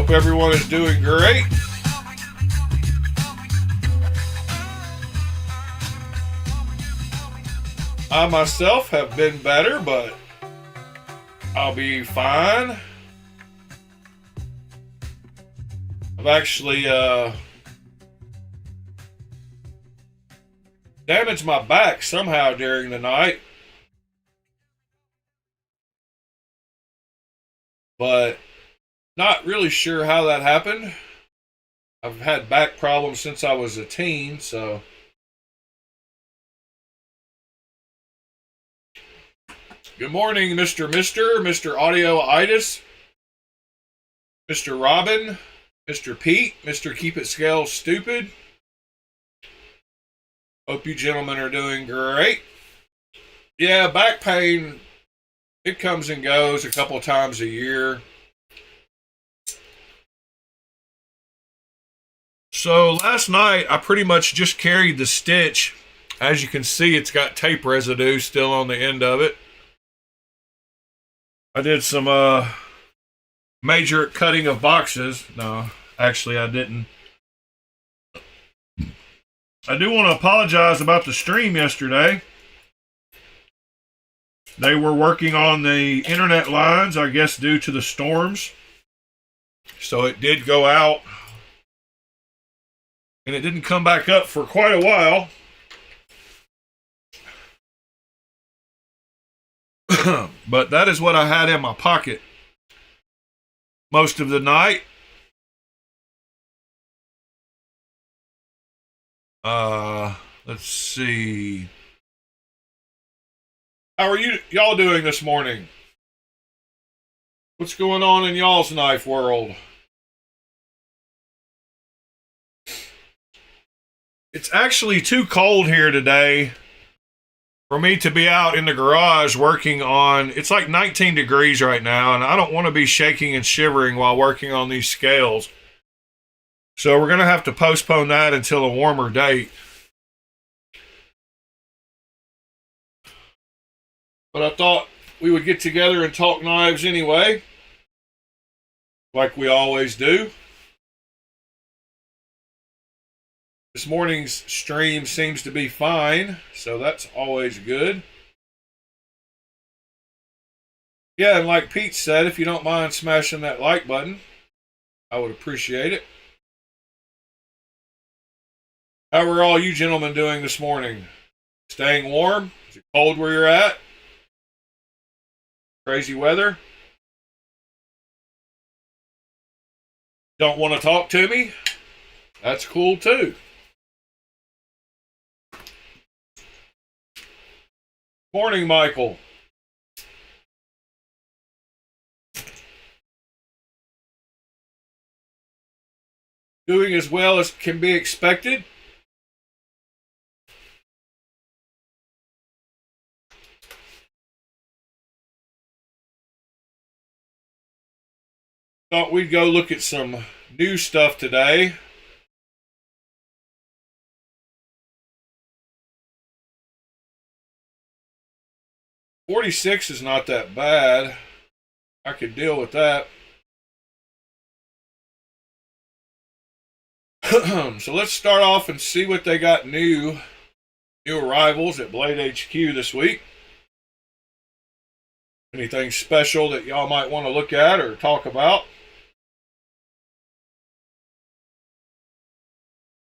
Hope everyone is doing great. I myself have been better, but I'll be fine. I've actually damaged my back somehow during the night, but not really sure how that happened. I've had back problems since I was a teen, so good morning, Mr. Audio-itis, Mr. Robin, Mr. Pete, Mr. Keep It Scale Stupid. Hope you gentlemen are doing great. Yeah, back pain, it comes and goes a couple times a year. So last night, I pretty much just carried the stitch. As you can see, it's got tape residue still on the end of it. I did some major cutting of boxes. No, actually I didn't. I do want to apologize about the stream yesterday. They were working on the internet lines, I guess, due to the storms. So it did go out. And it didn't come back up for quite a while. But that is what I had in my pocket most of the night. Let's see. How are y'all doing this morning? What's going on in y'all's knife world? It's actually too cold here today for me to be out in the garage working on, it's like 19 degrees right now, and I don't want to be shaking and shivering while working on these scales. So we're going to have to postpone that until a warmer date. But I thought we would get together and talk knives anyway, like we always do. This morning's stream seems to be fine, so that's always good. Yeah, and like Pete said, if you don't mind smashing that like button, I would appreciate it. How are all you gentlemen doing this morning? Staying warm? Is it cold where you're at? Crazy weather? Don't want to talk to me? That's cool too. Morning, Michael. Doing as well as can be expected. Thought we'd go look at some new stuff today. $46 is not that bad. I could deal with that. So let's start off and see what they got new arrivals at Blade HQ this week. Anything special that y'all might want to look at or talk about?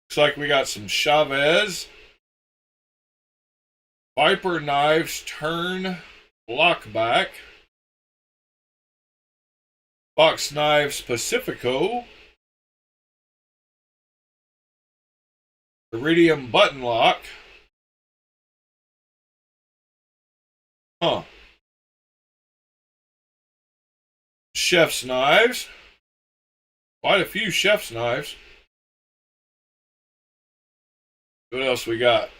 Looks like we got some Chavez Viper Knives Turn Lockback, Box Knives Pacifico, Iridium Button Lock. Chef's Knives. Quite a few Chef's Knives. What else we got?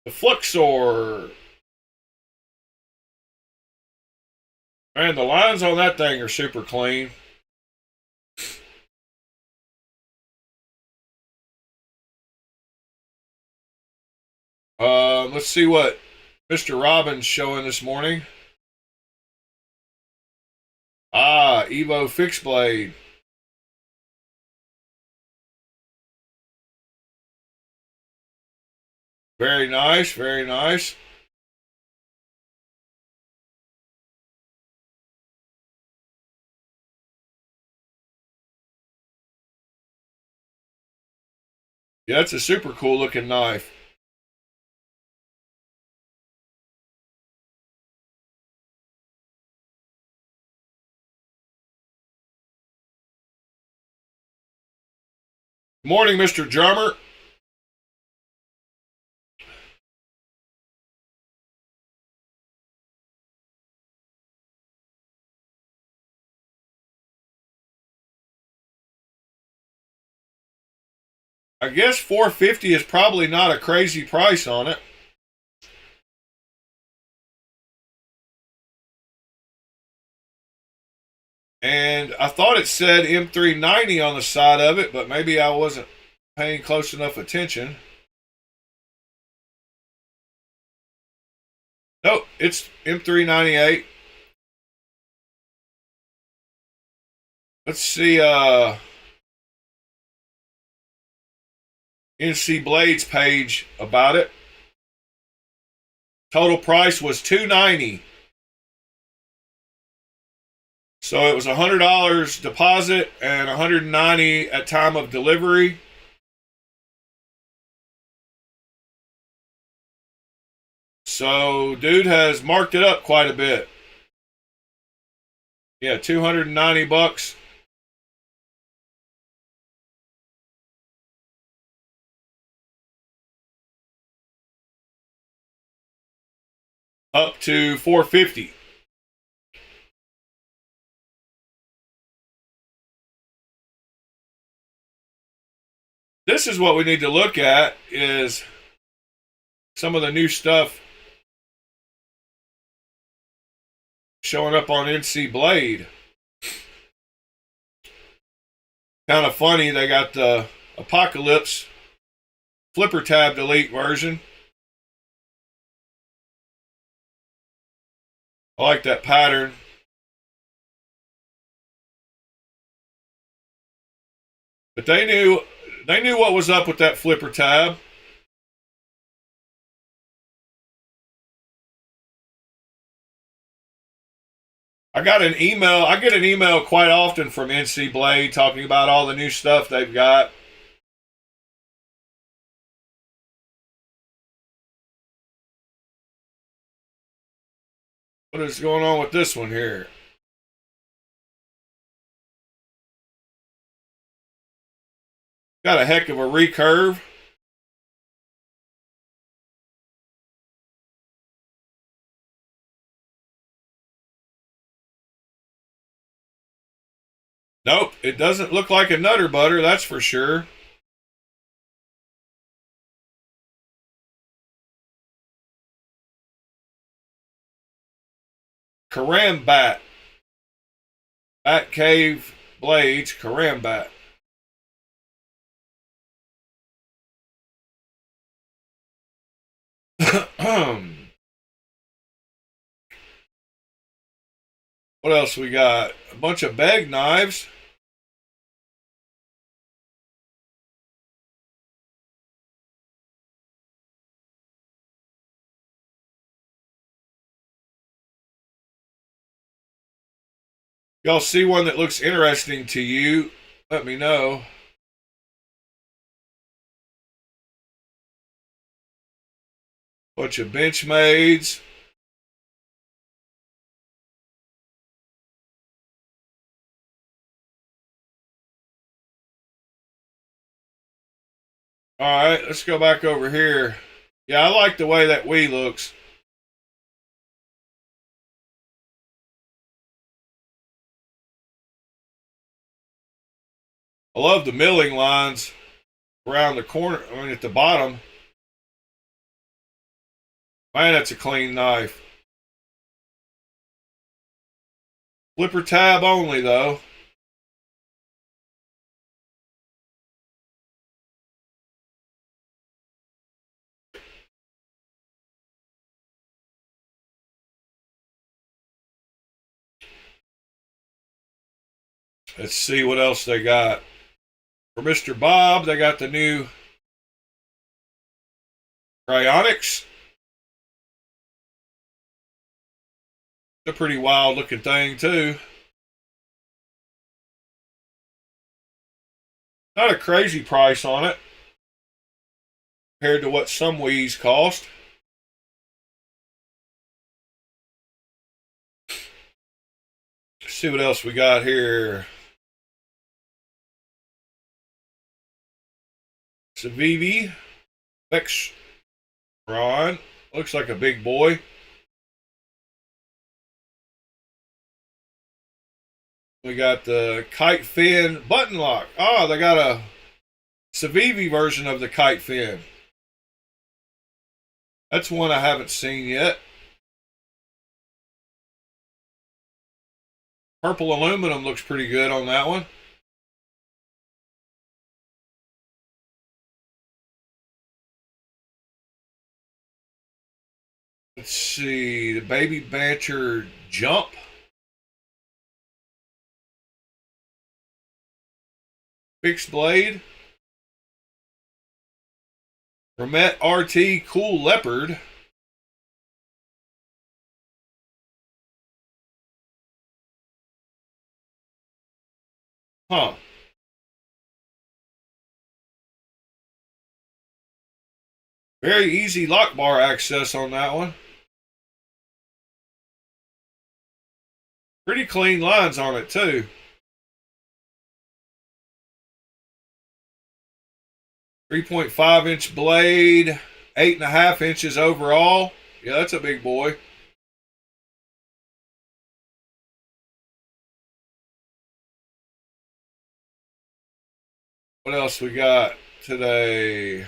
The Fluxor. Man, the lines on that thing are super clean. Let's see what Mr. Robin's showing this morning. Ah, Evo fixed blade. Very nice, very nice. Yeah, that's a super cool looking knife. Morning, Mr. Drummer. I guess 450 is probably not a crazy price on it. And I thought it said M390 on the side of it, but maybe I wasn't paying close enough attention. Nope, it's M398. Let's see NC Blades page about it. Total price was $290. So it was $100 deposit and $190 at time of delivery. So dude has marked it up quite a bit. Yeah, $290. Up to $450. This is what we need to look at, is some of the new stuff showing up on NC Blade. Kind of funny, they got the Apocalypse flipper tab delete version. I like that pattern. But they knew what was up with that flipper tab. I get an email quite often from NC Blade talking about all the new stuff they've got. What is going on with this one here? Got a heck of a recurve. Nope, it doesn't look like a Nutter Butter, that's for sure. Karambat. Bat Cave Blades, Karambat. What else we got? A bunch of bag knives. Y'all see one that looks interesting to you, let me know. Bunch of Benchmades. All right, let's go back over here. Yeah, I like the way that Wii looks. I love the milling lines around the corner, at the bottom. Man, that's a clean knife. Flipper tab only, though. Let's see what else they got. For Mr. Bob, they got the new cryonics. It's a pretty wild looking thing too. Not a crazy price on it compared to what some Wii's cost. Let's see what else we got here. Civivi Vextron. Looks like a big boy. We got the kite fin button lock. Oh, they got a Civivi version of the kite fin. That's one I haven't seen yet. Purple aluminum looks pretty good on that one. Let's see, the Baby Banter Jump. Fixed blade. Ramet RT Cool Leopard. Huh. Very easy lock bar access on that one. Pretty clean lines on it too. 3.5-inch blade, 8.5 inches overall. Yeah, that's a big boy. What else we got today?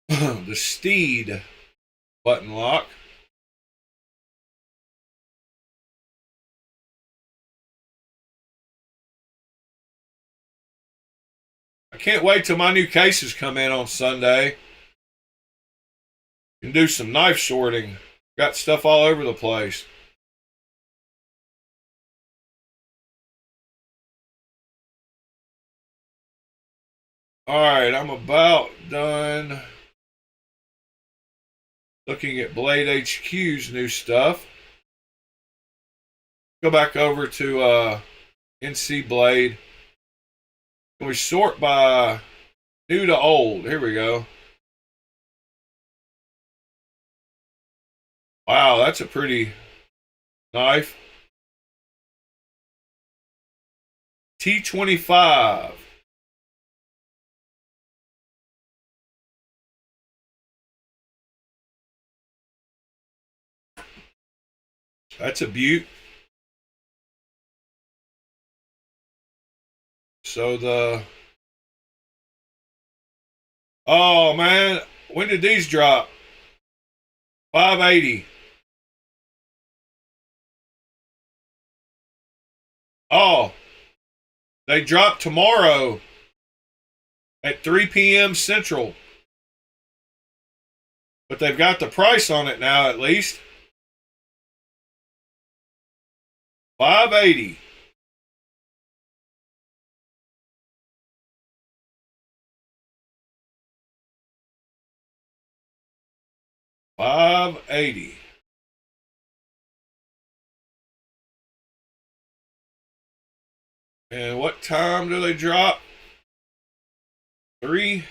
The Steed button lock. I can't wait till my new cases come in on Sunday. And do some knife sorting. Got stuff all over the place. Alright, I'm about done looking at Blade HQ's new stuff. Go back over to NC Blade. And we sort by new to old. Here we go. Wow, that's a pretty knife. T25. That's a beaut. So oh man, when did these drop? 580. Oh, they drop tomorrow at 3 p.m. Central. But they've got the price on it now, at least. 580. $580. And what time do they drop? 3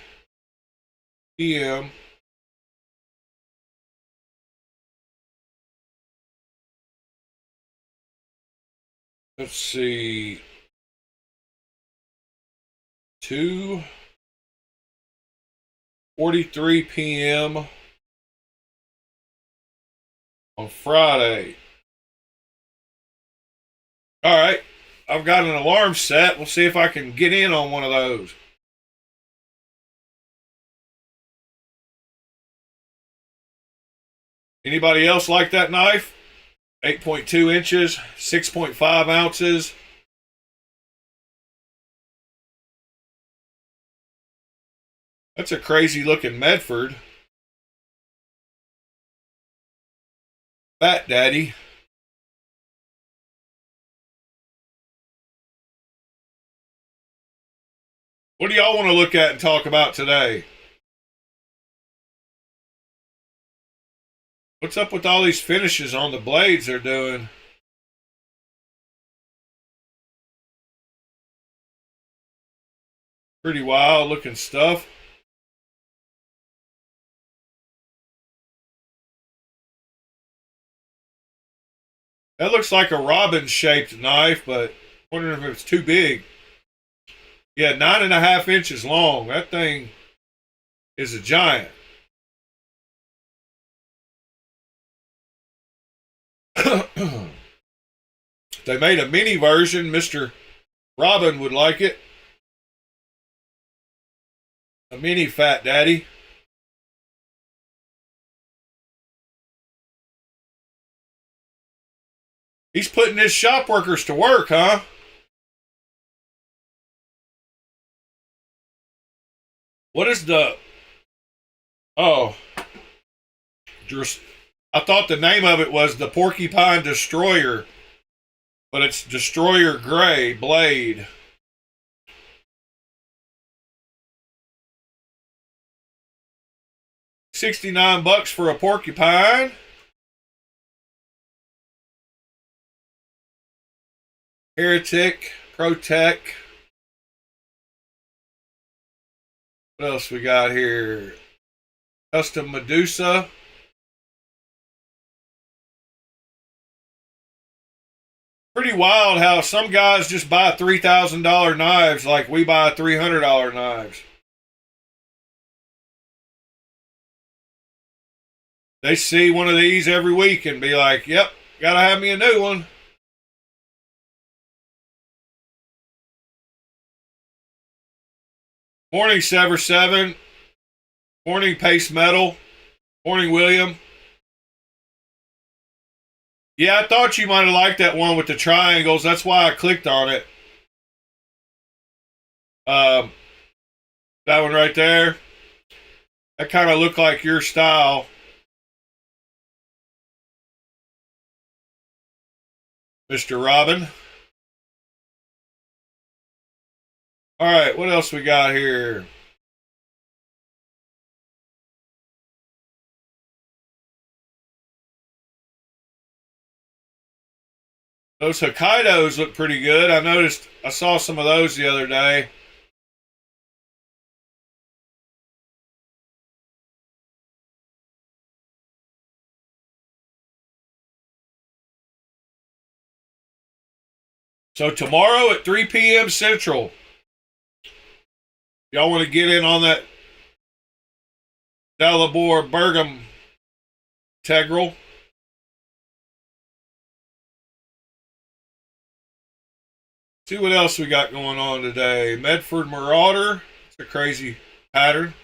p.m. Let's see. 2:43 p.m. on Friday. All right. I've got an alarm set. We'll see if I can get in on one of those. Anybody else like that knife? 8.2 inches, 6.5 ounces. That's a crazy looking Medford. Fat Daddy. What do y'all want to look at and talk about today? What's up with all these finishes on the blades they're doing? Pretty wild looking stuff. That looks like a robin shaped knife, but I'm wondering if it's too big. Yeah, 9.5 inches long. That thing is a giant. They made a mini version. Mr. Robin would like it. A mini Fat Daddy. He's putting his shop workers to work, huh? What is the... Oh. I thought the name of it was the Porcupine Destroyer, but it's Destroyer Gray Blade. $69 for a porcupine. Heretic, Protec. What else we got here? Custom Medusa. Pretty wild how some guys just buy $3,000 knives like we buy $300 knives. They see one of these every week and be like, yep, gotta have me a new one. Morning, Sever 7. Morning, Pace Metal. Morning, William. Yeah, I thought you might have liked that one with the triangles. That's why I clicked on it. That one right there. That kind of looked like your style. Mr. Robin. All right, what else we got here? Those Hokkaidos look pretty good. I saw some of those the other day. So tomorrow at 3 p.m. Central, y'all want to get in on that Dalibor Bergam integral? See what else we got going on today. Medford Marauder. It's a crazy pattern.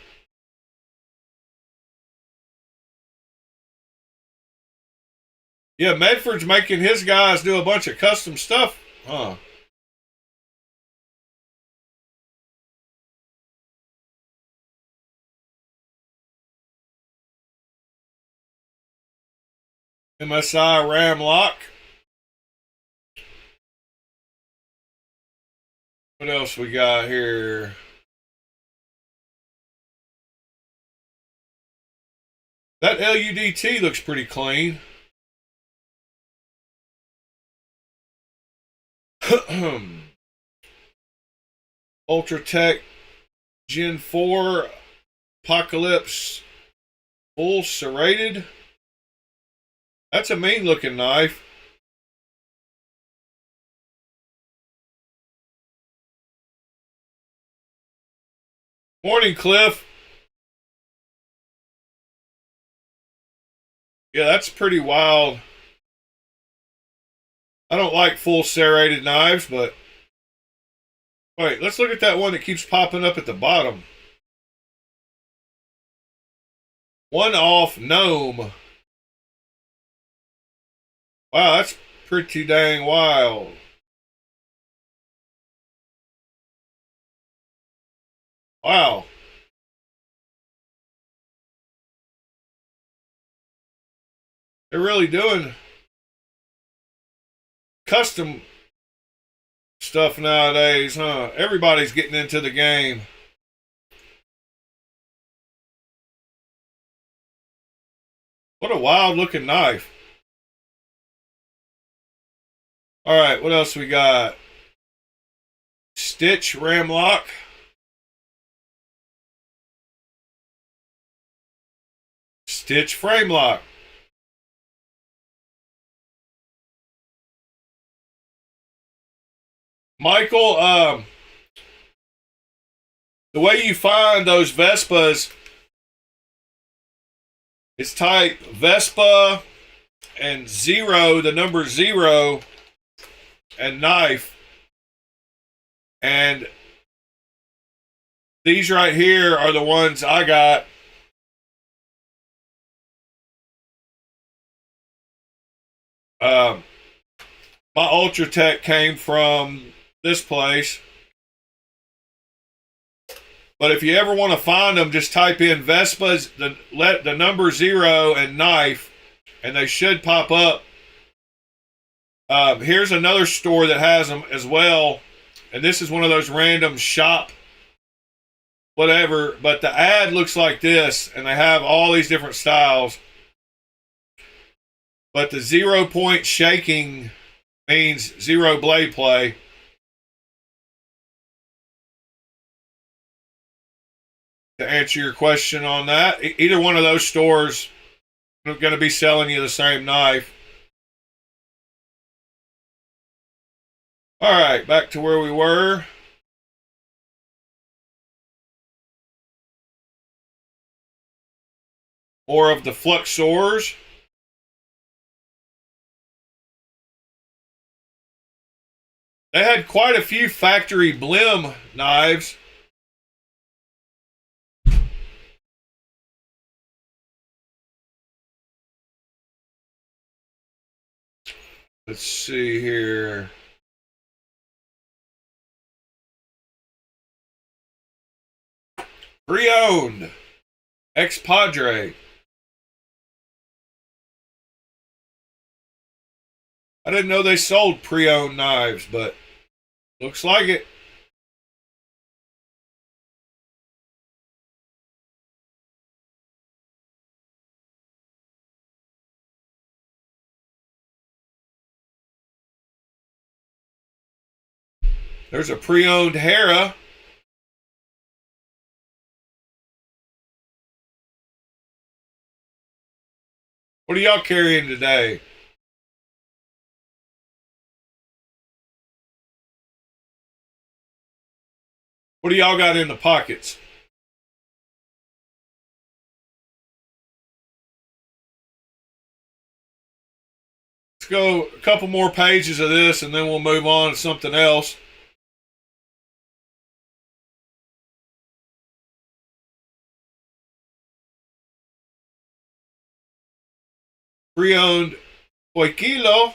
Yeah, Medford's making his guys do a bunch of custom stuff, huh? MSI Ram Lock. What else we got here? That LUDT looks pretty clean. Ultratech Gen 4 Apocalypse Full Serrated. That's a mean looking knife. Morning, Cliff. Yeah, that's pretty wild. I don't like full serrated knives, but wait, let's look at that one that keeps popping up at the bottom. One off gnome. Wow, that's pretty dang wild. Wow. They're really doing custom stuff nowadays, huh? Everybody's getting into the game. What a wild looking knife. All right, what else we got? Stitch ram lock. Stitch frame lock. Michael, the way you find those Vespas is type Vespa and 0, the number 0, and knife. And these right here are the ones I got. My Ultra Tech came from this place. But if you ever want to find them, just type in Vespas, the number 0 and knife, and they should pop up. Here's another store that has them as well, and this is one of those random shop whatever, but the ad looks like this, and they have all these different styles. But the 0 point shaking means 0 blade play. To answer your question on that, either one of those stores are going to be selling you the same knife. All right, back to where we were. More of the Fluxors. They had quite a few factory blim knives. Let's see here. Pre-owned. Ex-Padre. I didn't know they sold pre-owned knives, but looks like it. There's a pre-owned Hera. What are y'all carrying today? What do y'all got in the pockets? Let's go a couple more pages of this and then we'll move on to something else. Pre-owned Poikilo.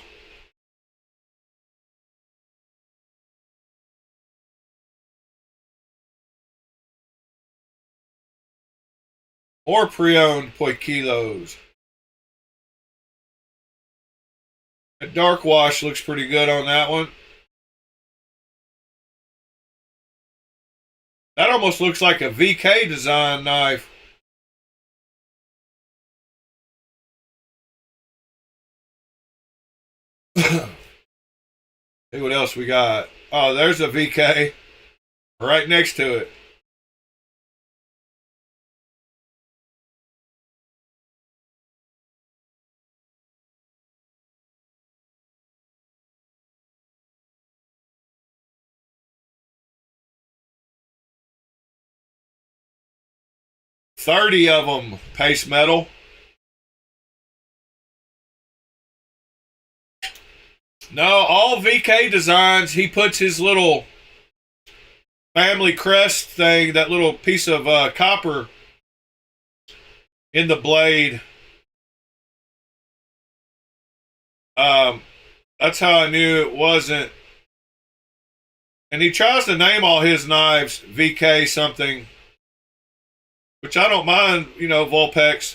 Or pre-owned Poikilos. That dark wash looks pretty good on that one. That almost looks like a VK design knife. See what else we got. Oh, there's a VK right next to it. $30 of them, paste metal. No, all VK designs, he puts his little family crest thing, that little piece of copper in the blade. That's how I knew it wasn't. And he tries to name all his knives VK something, which I don't mind, you know, Vulpex.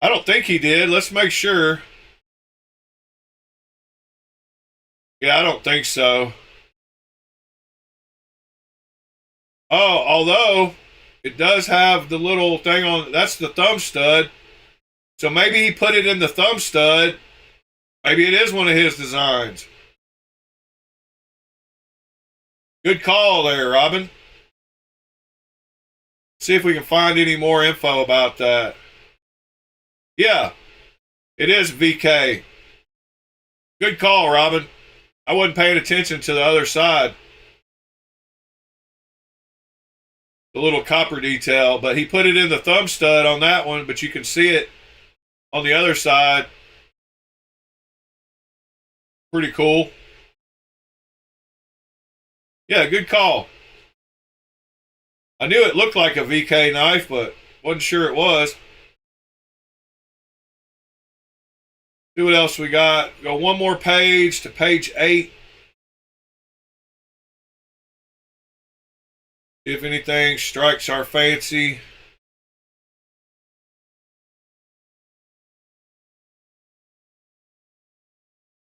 I don't think he did. Let's make sure. Yeah, I don't think so. Oh, although it does have the little thing on, that's the thumb stud. So maybe he put it in the thumb stud. Maybe it is one of his designs. Good call there, Robin. See if we can find any more info about that. Yeah, it is VK. Good call, Robin. I wasn't paying attention to the other side. The little copper detail, but he put it in the thumb stud on that one, but you can see it on the other side. Pretty cool. Yeah, good call. I knew it looked like a VK knife, but wasn't sure it was. See what else we got. Go one more page to page 8. If anything strikes our fancy.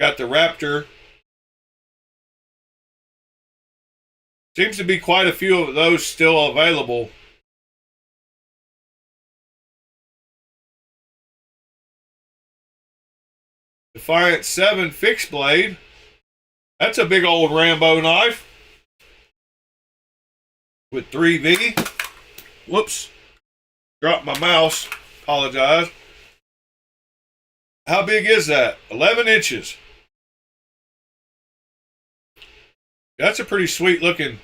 Got the Raptor. Seems to be quite a few of those still available. Defiant 7 fixed blade. That's a big old Rambo knife. With 3V. Whoops. Dropped my mouse. Apologize. How big is that? 11 inches. That's a pretty sweet looking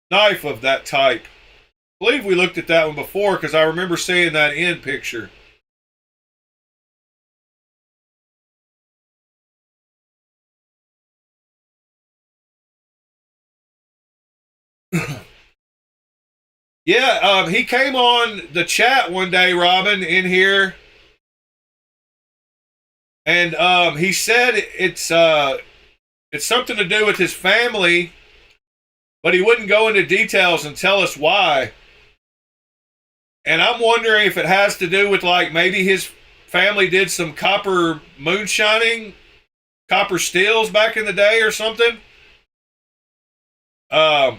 knife of that type. I believe we looked at that one before because I remember seeing that end picture. Yeah, he came on the chat one day, Robin, in here, and he said it's something to do with his family, but he wouldn't go into details and tell us why. And I'm wondering if it has to do with, like, maybe his family did some copper moonshining, copper steels back in the day or something. I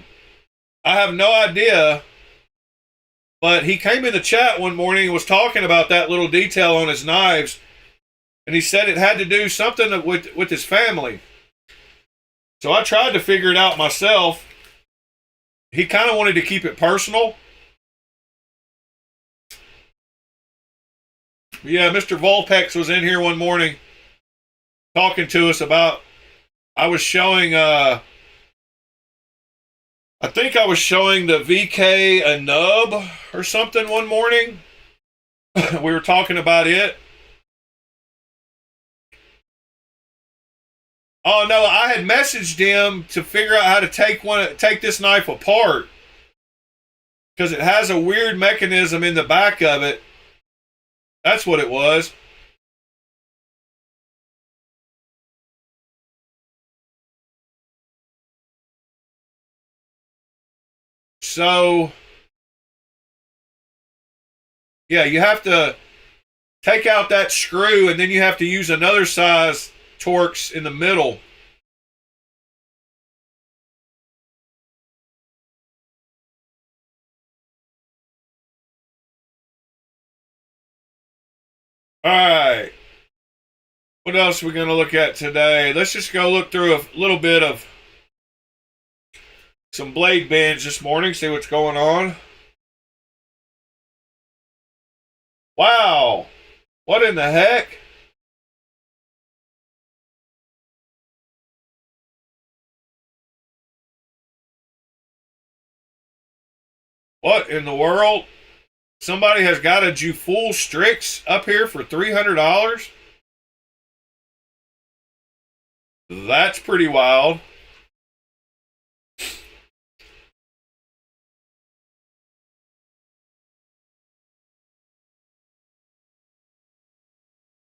have no idea. But he came in the chat one morning and was talking about that little detail on his knives. And he said it had to do something with his family. So I tried to figure it out myself. He kind of wanted to keep it personal. But yeah, Mr. Volpex was in here one morning talking to us about, I was showing, I think I was showing the VK a nub or something one morning. We were talking about it. Oh no, I had messaged him to figure out how to take this knife apart because it has a weird mechanism in the back of it. That's what it was. So, yeah, you have to take out that screw and then you have to use another size Torx in the middle. All right. What else are we going to look at today? Let's just go look through a little bit of some blade bends this morning, see what's going on. Wow. What in the heck? What in the world? Somebody has got a Jufull Strix up here for $300? That's pretty wild.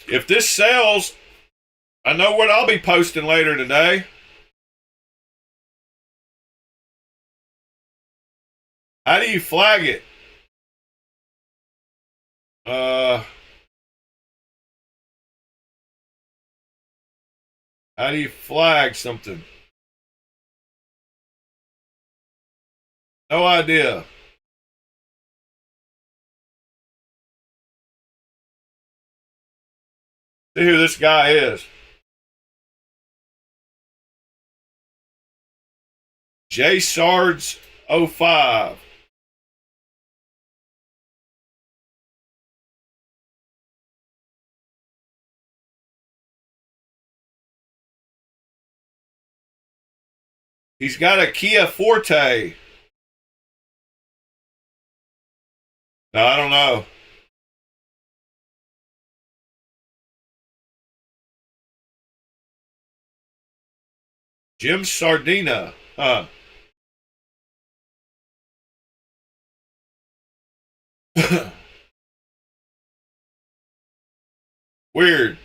If this sells, I know what I'll be posting later today. How do you flag it? How do you flag something? No idea. See who this guy is. J Sards 05. He's got a Kia Forte. No, I don't know. Jim Sardina. Huh. Weird.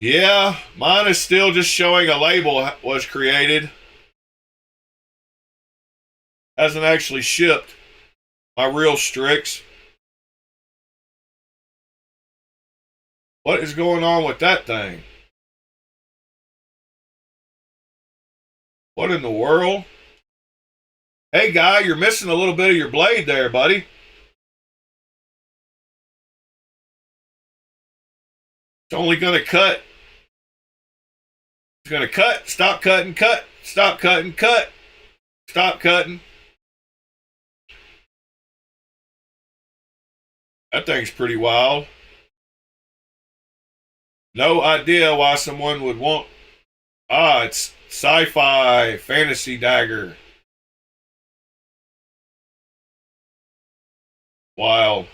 Yeah, mine is still just showing a label was created. Hasn't actually shipped. My real Strix. What is going on with that thing? What in the world? Hey, guy, you're missing a little bit of your blade there, buddy. It's only going to cut. It's going to cut. Stop cutting. Cut. Stop cutting. Cut. Stop cutting. That thing's pretty wild. No idea why someone would want... Ah, it's sci-fi fantasy dagger. Wild.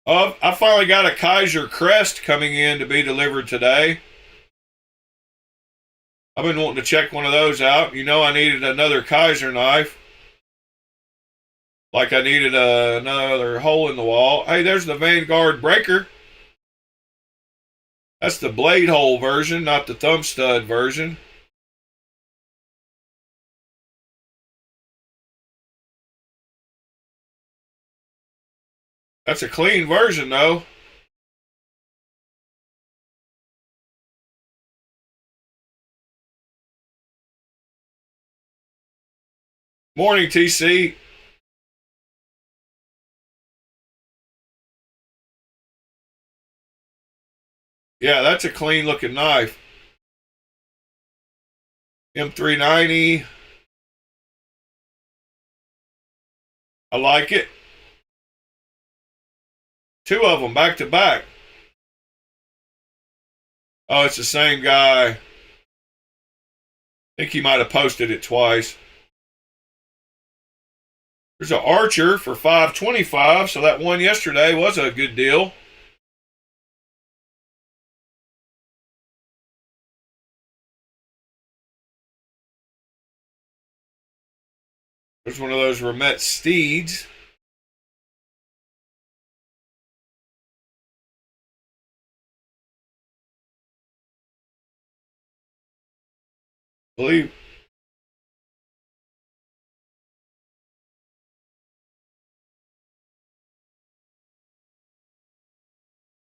I finally got a Kaiser Crest coming in to be delivered today. I've been wanting to check one of those out. You know, I needed another Kaiser knife. Like I needed another hole in the wall. Hey, there's the Vanguard breaker. That's the blade hole version, not the thumb stud version. That's a clean version, though. Morning, TC. Yeah, that's a clean looking knife. M390. I like it. Two of them back to back. Oh, it's the same guy. I think he might have posted it twice. There's an Archer for $525, so that one yesterday was a good deal. There's one of those Remet Steeds. I believe.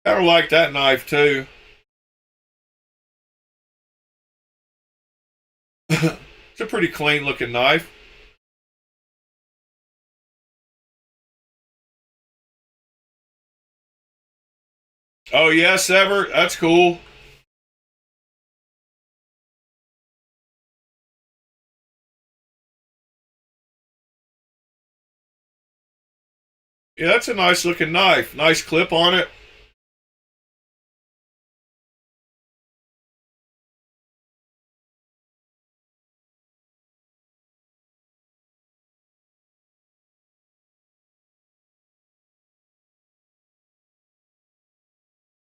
I don't like that knife too. It's a pretty clean looking knife. Oh yeah, Sever. That's cool. Yeah, that's a nice looking knife. Nice clip on it.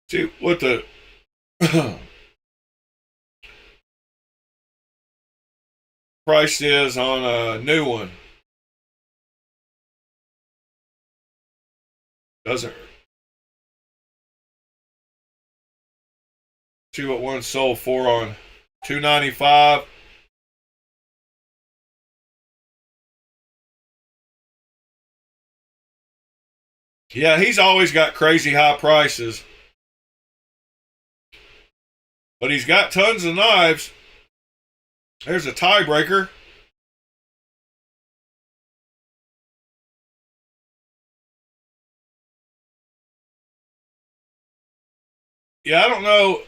See what the price is on a new one. Doesn't. See what one sold for on $295. Yeah, he's always got crazy high prices. But he's got tons of knives. There's a tiebreaker. Yeah, I don't know.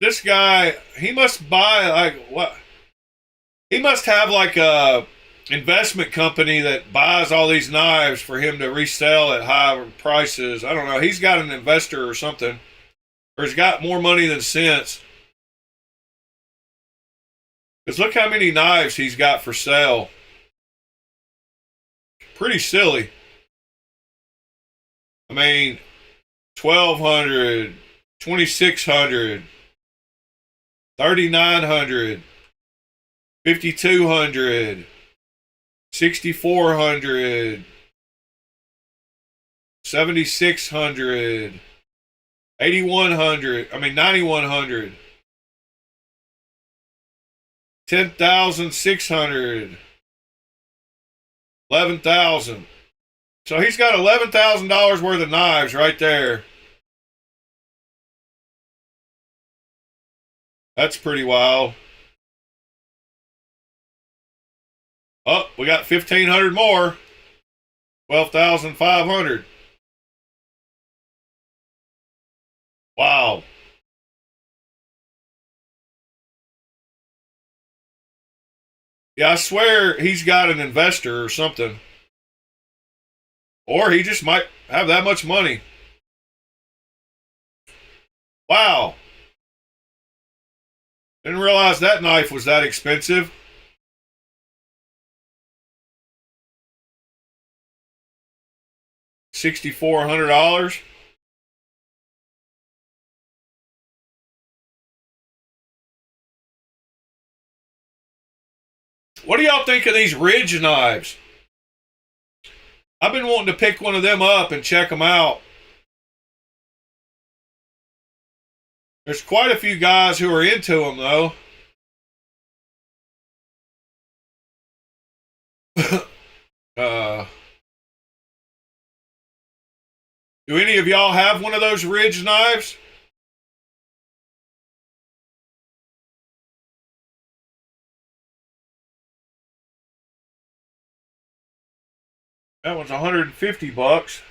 This guy, he must buy like what? He must have like a investment company that buys all these knives for him to resell at high prices. I don't know. He's got an investor or something. Or he's got more money than sense. Because look how many knives he's got for sale. Pretty silly. I mean, 1,200, 2,600, 3,900, 5,200, 6,400, 7,600, 8,100. I mean, 9,100. 10,600, 11,000. So he's got $11,000 worth of knives right there. That's pretty wild. Oh, we got 1,500 more. 12,500. Wow. Yeah, I swear he's got an investor or something. Or he just might have that much money. Wow. Didn't realize that knife was that expensive. $6,400. What do y'all think of these Ridge knives? I've been wanting to pick one of them up and check them out. There's quite a few guys who are into them, though. Do any of y'all have one of those Ridge knives? That one's $150.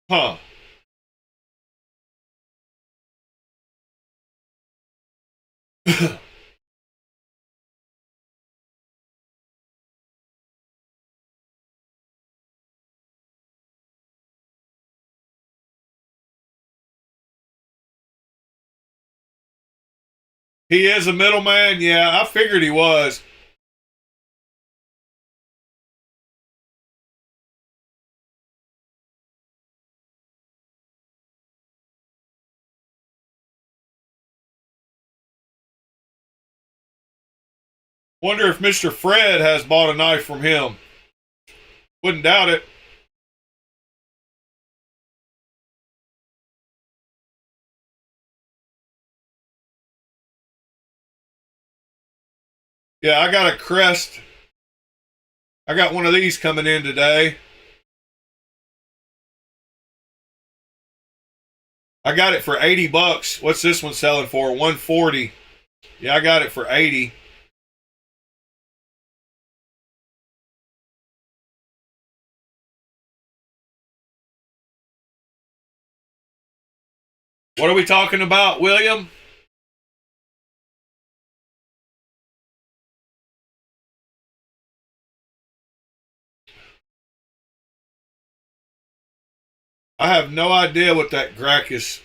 Huh. He is a middleman? Yeah, I figured he was. Wonder if Mr. Fred has bought a knife from him. Wouldn't doubt it. Yeah, I got a Crest. I got one of these coming in today. I got it for $80. What's this one selling for? $140. Yeah, I got it for $80. What are we talking about, William? I have no idea what that Grack is.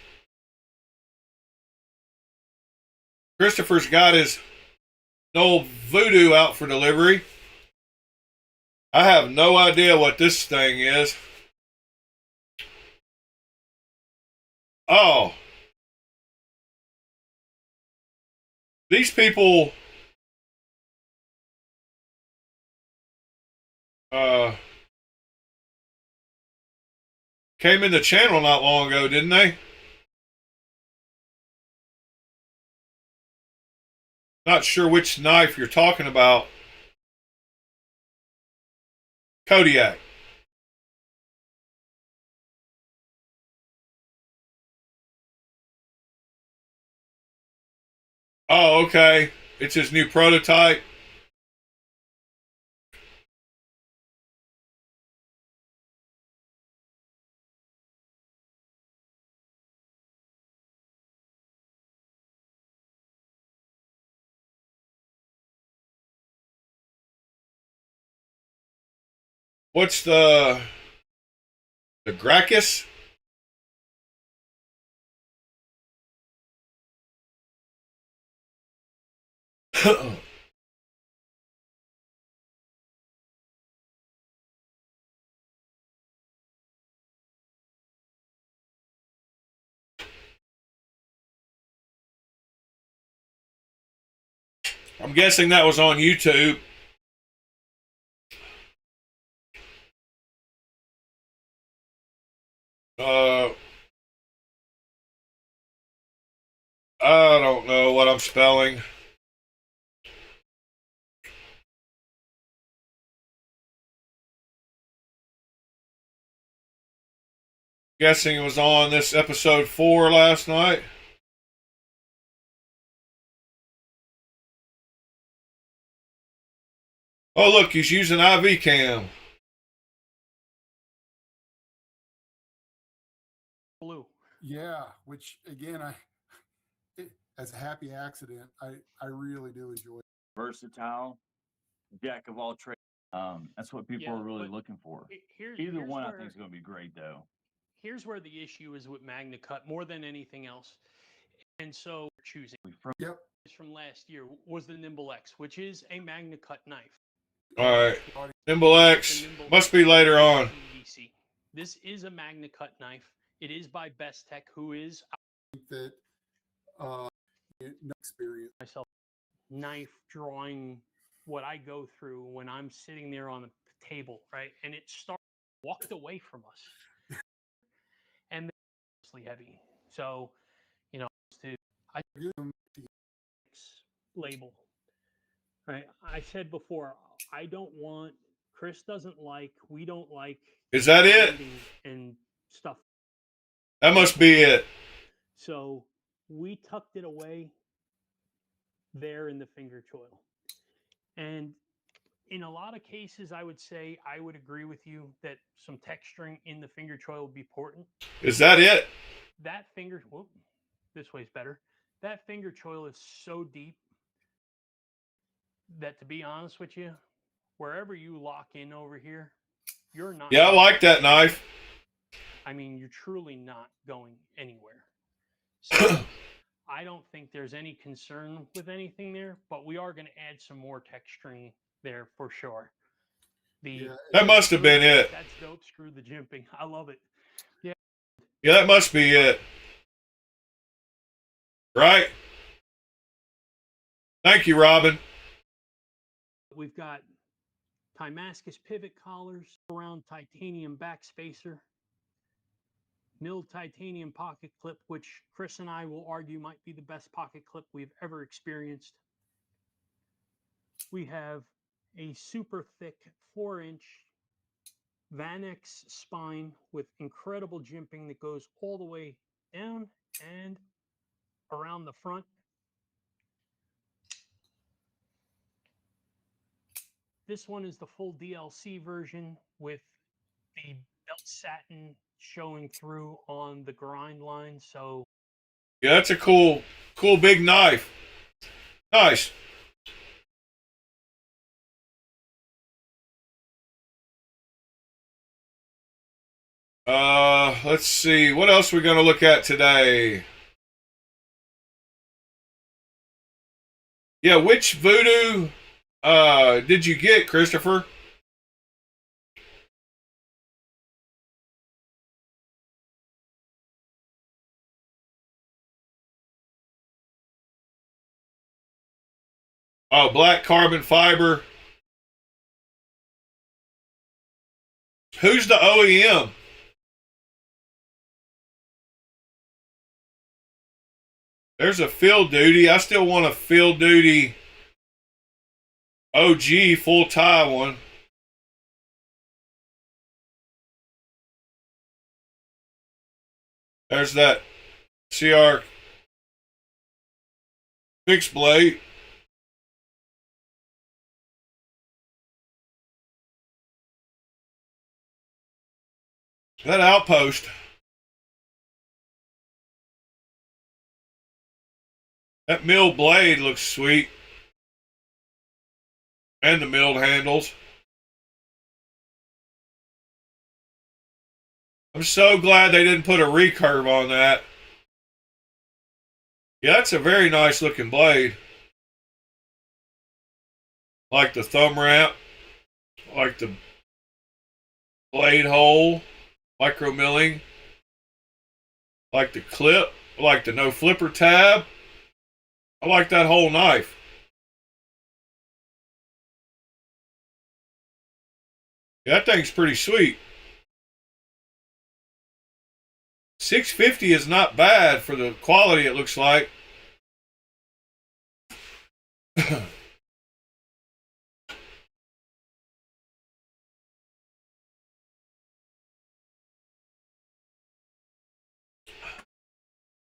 Christopher's got his old Voodoo out for delivery. I have no idea what this thing is. Oh. These people came in the channel not long ago, didn't they? Not sure which knife you're talking about. Kodiak. Oh, okay. It's his new prototype. What's the Gracchus? I'm guessing that was on YouTube. Uh, I don't know what I'm spelling. Guessing it was on this episode 4 last night. Oh, look, he's using IV cam. Blue. Yeah, which again, as a happy accident, I really do enjoy. Versatile, jack of all trades. That's what people are really looking for. Either one, I think, is going to be great, though. Here's where the issue is with Magna Cut more than anything else, and so choosing. Yep. From last year was the Nimble X, which is a Magna Cut knife. All right. Nimble X. Must be later on. This is a Magna Cut knife. It is by Best Tech, who is that experience myself knife drawing what I go through when I'm sitting there on the table, right? And it walked away from us, and they're mostly heavy. So, you know, I label. Right. I said before, I don't want. Chris doesn't like. We don't like. Is that it? And stuff. That must be it. So we tucked it away there in the finger choil. And in a lot of cases, I would say I would agree with you that some texturing in the finger choil would be important. Is that it? That finger, whoop, this way's better. That finger choil is so deep that, to be honest with you, wherever you lock in over here, you're not. Yeah, I like that knife. I mean, you're truly not going anywhere. So I don't think there's any concern with anything there, but we are going to add some more texturing there for sure. That must have been it. That's dope. Screw the jimping. I love it. Yeah. Yeah, that must be it. Right? Thank you, Robin. We've got Timascus pivot collars around titanium back spacer. Milled titanium pocket clip, which Chris and I will argue might be the best pocket clip we've ever experienced. We have a super thick 4-inch Vanex spine with incredible jimping that goes all the way down and around the front. This one is the full DLC version with the belt satin showing through on the grind line. So yeah, that's a cool big knife. Nice. Let's see. What else are we going to look at today? Yeah, which voodoo did you get, Christopher? Oh, black carbon fiber. Who's the OEM? There's a field duty. I still want a field duty OG full tie one. There's that CR fixed blade. That outpost. That milled blade looks sweet. And the milled handles. I'm so glad they didn't put a recurve on that. Yeah, that's a very nice looking blade. Like the thumb ramp. Like the blade hole. Micro milling. Like the clip. Like the no flipper tab. I like that whole knife. Yeah, that thing's pretty sweet. $650 is not bad for the quality it looks like.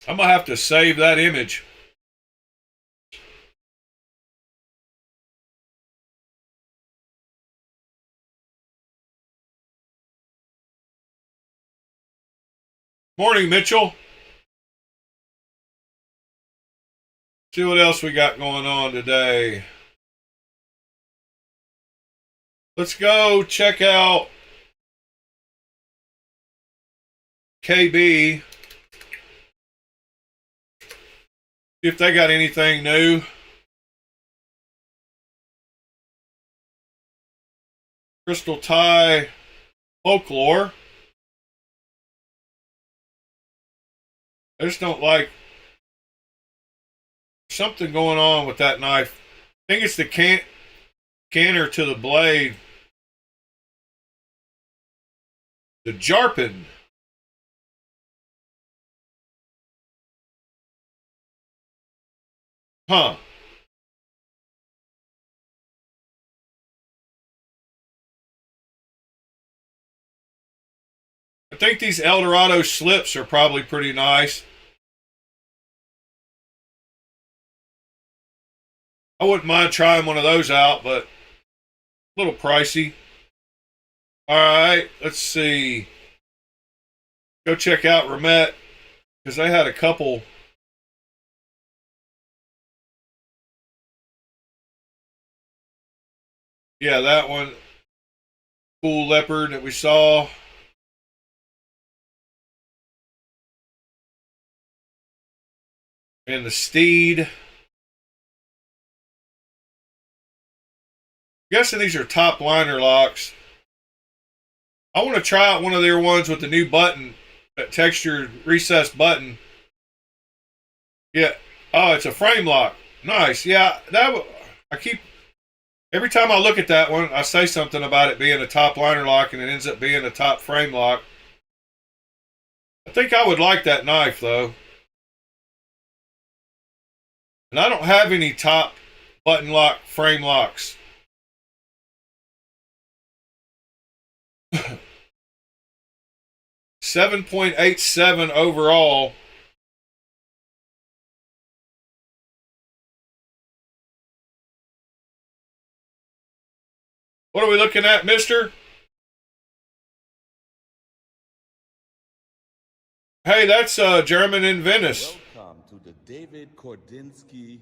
I'm going to have to save that image. Morning, Mitchell. See what else we got going on today. Let's go check out KB. See if they got anything new. Crystal tie folklore. I just don't like something going on with that knife. I think it's the canter to the blade. The Jarpin. Huh. I think these Eldorado slips are probably pretty nice. I wouldn't mind trying one of those out, but a little pricey. Alright, let's see. Go check out Ramet, because they had a couple. Yeah, that one. Cool leopard that we saw. And the steed. I'm guessing these are top liner locks. I want to try out one of their ones with the new button, that textured recessed button. Yeah. Oh, it's a frame lock. Nice. Yeah, every time I look at that one, I say something about it being a top liner lock, and it ends up being a top frame lock. I think I would like that knife, though. And I don't have any top button lock frame locks. $7.87 overall. What are we looking at, mister? Hey, that's German in Venice. Welcome to the David Kordinsky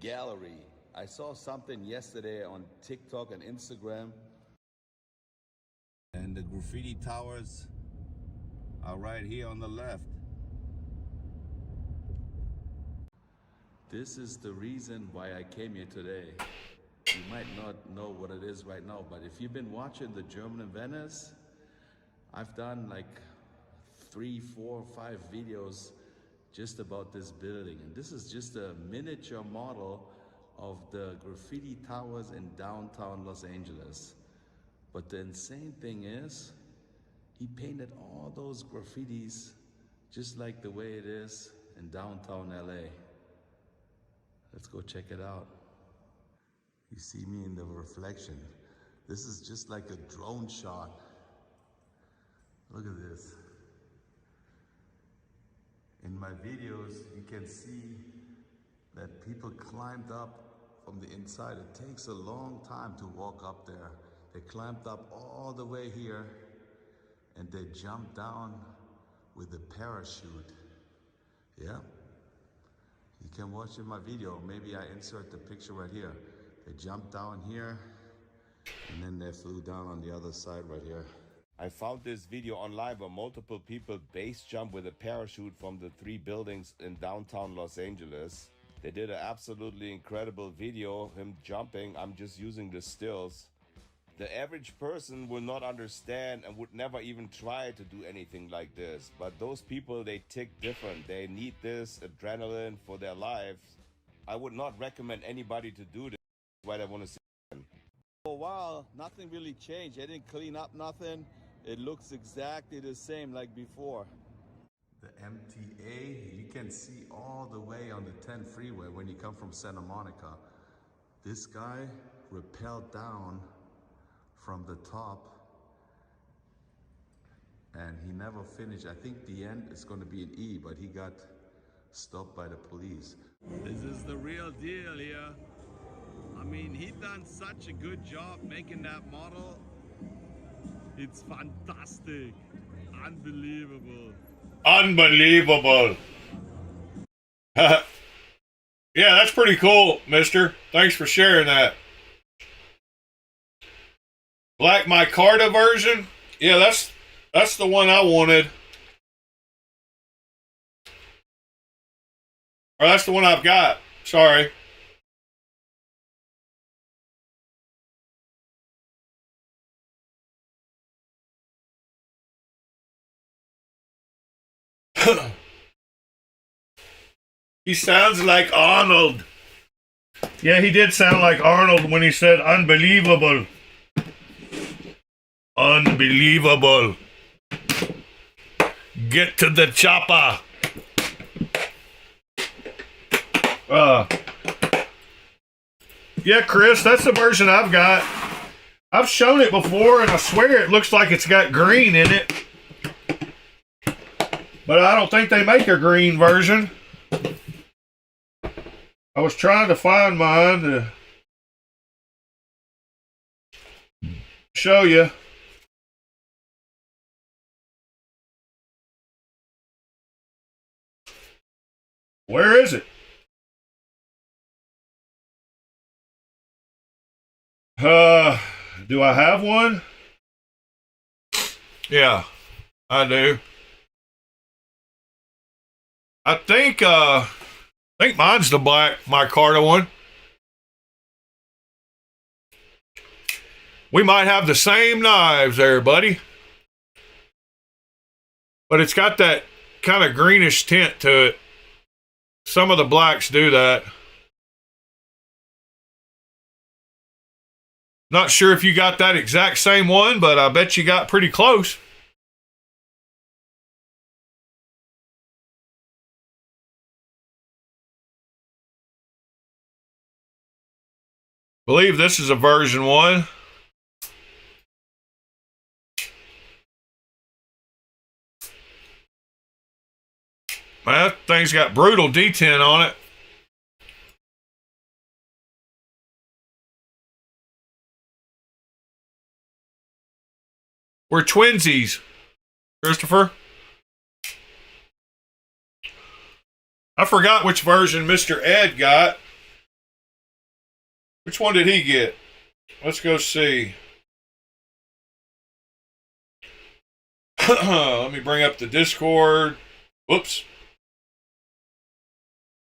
Gallery. I saw something yesterday on TikTok and Instagram. And the graffiti towers are right here on the left. This is the reason why I came here today. You might not know what it is right now, but if you've been watching the German in Venice, I've done like 3, 4, 5 videos just about this building. And this is just a miniature model of the graffiti towers in downtown Los Angeles. But the insane thing is, he painted all those graffitis just like the way it is in downtown LA. Let's go check it out. You see me in the reflection. This is just like a drone shot. Look at this. In my videos, you can see that people climbed up from the inside. It takes a long time to walk up there. They climbed up all the way here and they jumped down with a parachute. Yeah? You can watch in my video. Maybe I insert the picture right here. They jumped down here and then they flew down on the other side right here. I found this video online where multiple people base jump with a parachute from the 3 buildings in downtown Los Angeles. They did an absolutely incredible video, him jumping. I'm just using the stills. The average person will not understand and would never even try to do anything like this. But those people, they tick different. They need this adrenaline for their lives. I would not recommend anybody to do this. That's why I want to see them. For a while, nothing really changed. They didn't clean up nothing. It looks exactly the same like before. The MTA, you can see all the way on the 10 freeway when you come from Santa Monica. This guy rappelled down from the top and he never finished. I think the end is going to be an E, but he got stopped by the police. This is the real deal here. I mean, he done such a good job making that model. It's fantastic. Unbelievable. Unbelievable. Yeah, that's pretty cool, mister. Thanks for sharing that. Black micarta version? Yeah, that's the one I wanted. Or that's the one I've got. Sorry. He sounds like Arnold. Yeah, he did sound like Arnold when he said unbelievable. Unbelievable. Get to the chopper. Yeah, Chris, that's the version I've got. I've shown it before, and I swear it looks like it's got green in it. But I don't think they make a green version. I was trying to find mine to show you. Where is it? Do I have one? Yeah, I do. I think mine's the black micarta one. We might have the same knives there, buddy. But it's got that kind of greenish tint to it. Some of the blacks do that. Not sure if you got that exact same one, but I bet you got pretty close. I believe this is a version 1. Man, that thing's got brutal detent on it. We're twinsies, Christopher. I forgot which version Mr. Ed got. Which one did he get? Let's go see. Let me bring up the Discord. Whoops.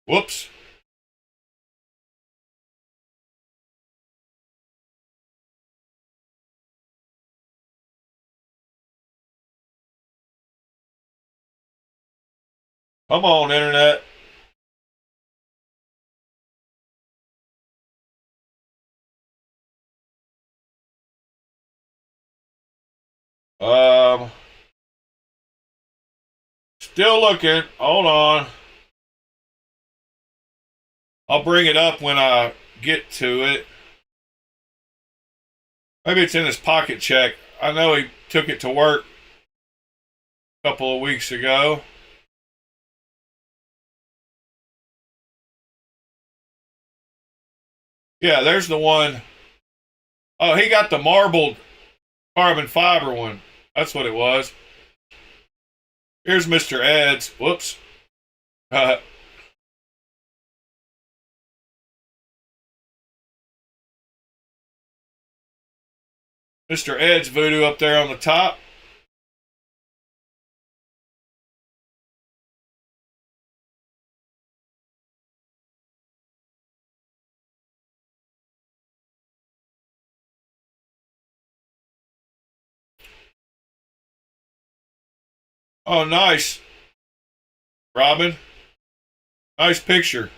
Whoops. Come on, Internet. Still looking. Hold on. I'll bring it up when I get to it. Maybe it's in his pocket check. I know he took it to work a couple of weeks ago. Yeah, there's the one. Oh, he got the marbled carbon fiber one. That's what it was. Here's Mr. Ed's. Whoops. Mr. Ed's voodoo up there on the top. Oh, nice. Robin. Nice picture.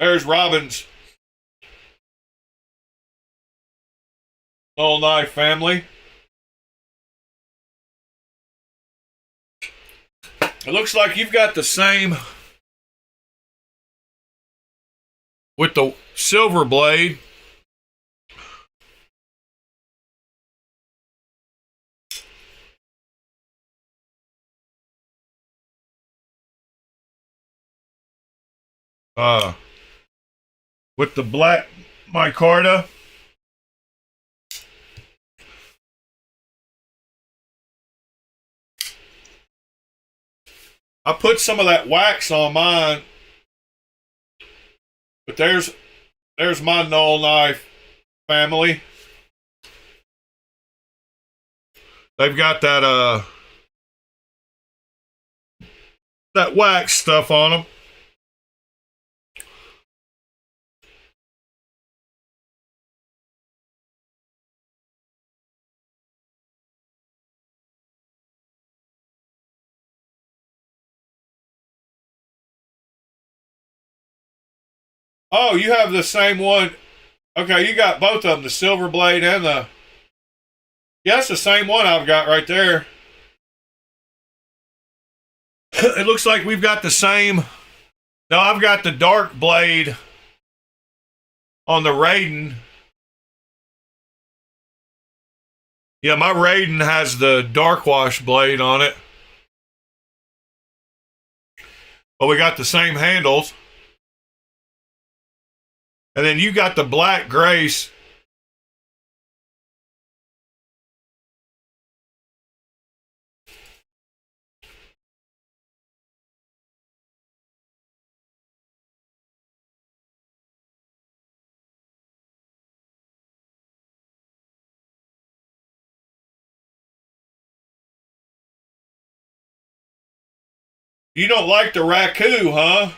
There's Robin's little knife family. It looks like you've got the same with the silver blade. With the black micarta. I put some of that wax on mine, but there's my null knife family. They've got that that wax stuff on them. Oh, you have the same one. Okay, you got both of them, the silver blade and the... Yeah, it's the same one I've got right there. It looks like we've got the same... No, I've got the dark blade on the Raiden. Yeah, my Raiden has the dark wash blade on it. But we got the same handles. And then you got the black Grace. You don't like the Raku, huh?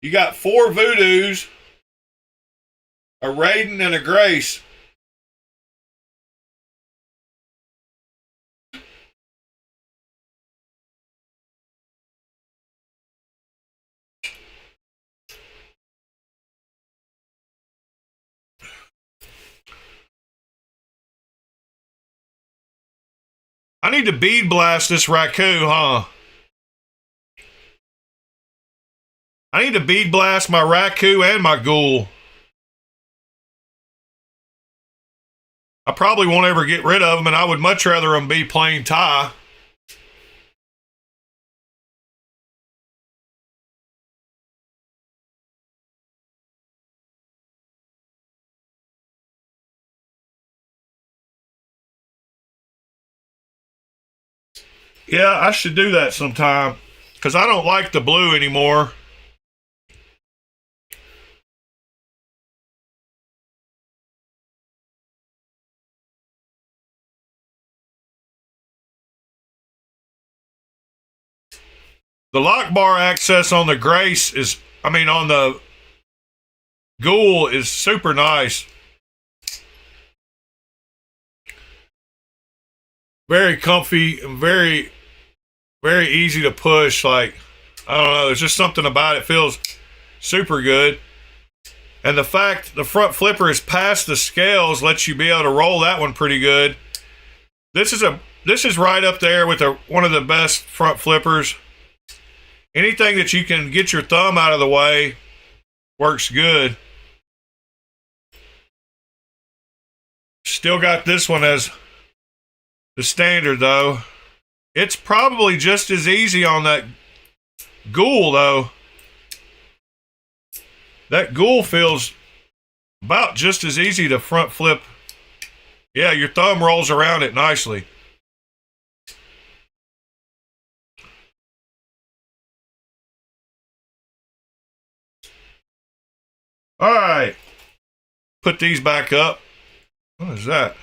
You got 4 Voodoos, a Raiden, and a Grace. I need to bead blast this Raku, huh? I need to bead blast my Raku and my Ghoul. I probably won't ever get rid of them, and I would much rather them be plain tie. Yeah, I should do that sometime, because I don't like the blue anymore. The lock bar access on the Grace is, on the Ghoul is super nice. Very comfy and very, very easy to push. Like, I don't know. There's just something about it. Feels super good. And the fact the front flipper is past the scales lets you be able to roll that one pretty good. This is right up there with one of the best front flippers. Anything that you can get your thumb out of the way works good. Still got this one as the standard though. It's probably just as easy on that Ghoul though. That Ghoul feels about just as easy to front flip. Yeah, your thumb rolls around it nicely. All right. Put these back up. What is that?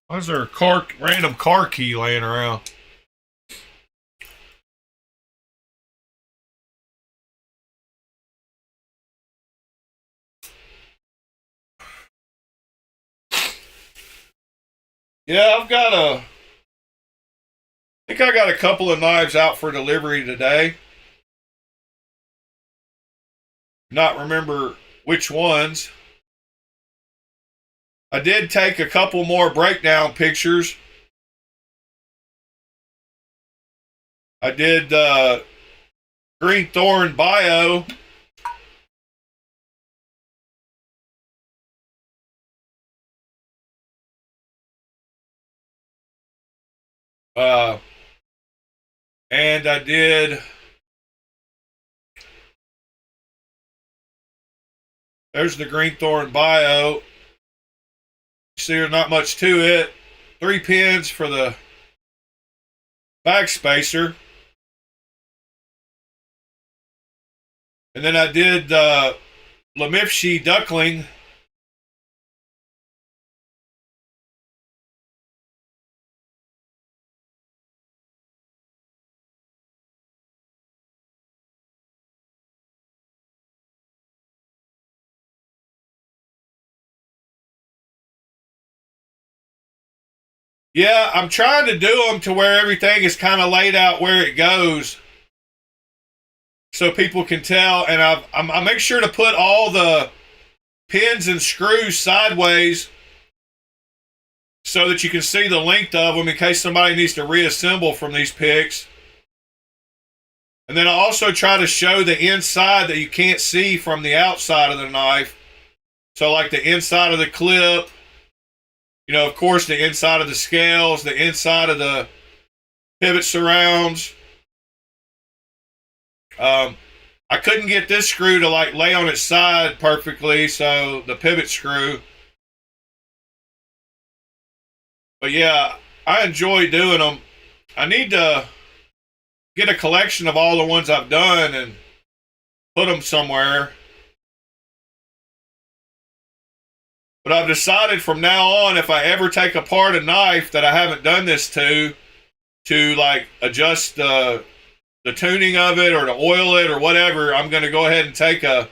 Why is there a random car key laying around? Yeah, I think I got a couple of knives out for delivery today. Not remember which ones. I did take a couple more breakdown pictures. I did Green Thorn Bio. And I did there's the Green Thorn Bio. See, there's not much to it. 3 pins for the back spacer. And then I did Lemifshi Duckling. Yeah, I'm trying to do them to where everything is kind of laid out where it goes, so people can tell. And I make sure to put all the pins and screws sideways so that you can see the length of them in case somebody needs to reassemble from these picks. And then I also try to show the inside that you can't see from the outside of the knife. So like the inside of the clip. You know, of course, the inside of the scales, the inside of the pivot surrounds. I couldn't get this screw to like lay on its side perfectly, so the pivot screw. But yeah, I enjoy doing them. I need to get a collection of all the ones I've done and put them somewhere. But I've decided from now on, if I ever take apart a knife that I haven't done this to like adjust the tuning of it or to oil it or whatever, I'm going to go ahead and take a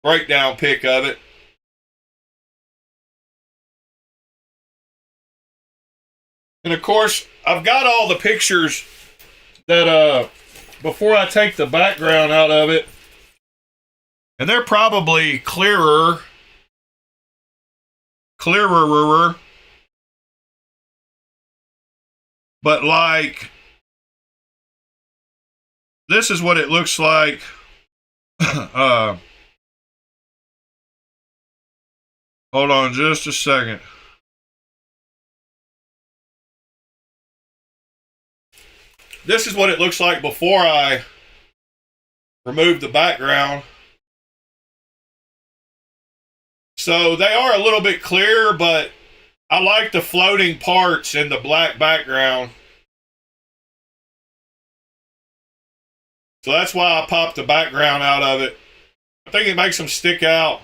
breakdown pic of it. And of course, I've got all the pictures that before I take the background out of it, and they're probably clearer. But like, this is what it looks like. Hold on just a second. This is what it looks like before I remove the background. So they are a little bit clearer, but I like the floating parts in the black background. So that's why I popped the background out of it. I think it makes them stick out.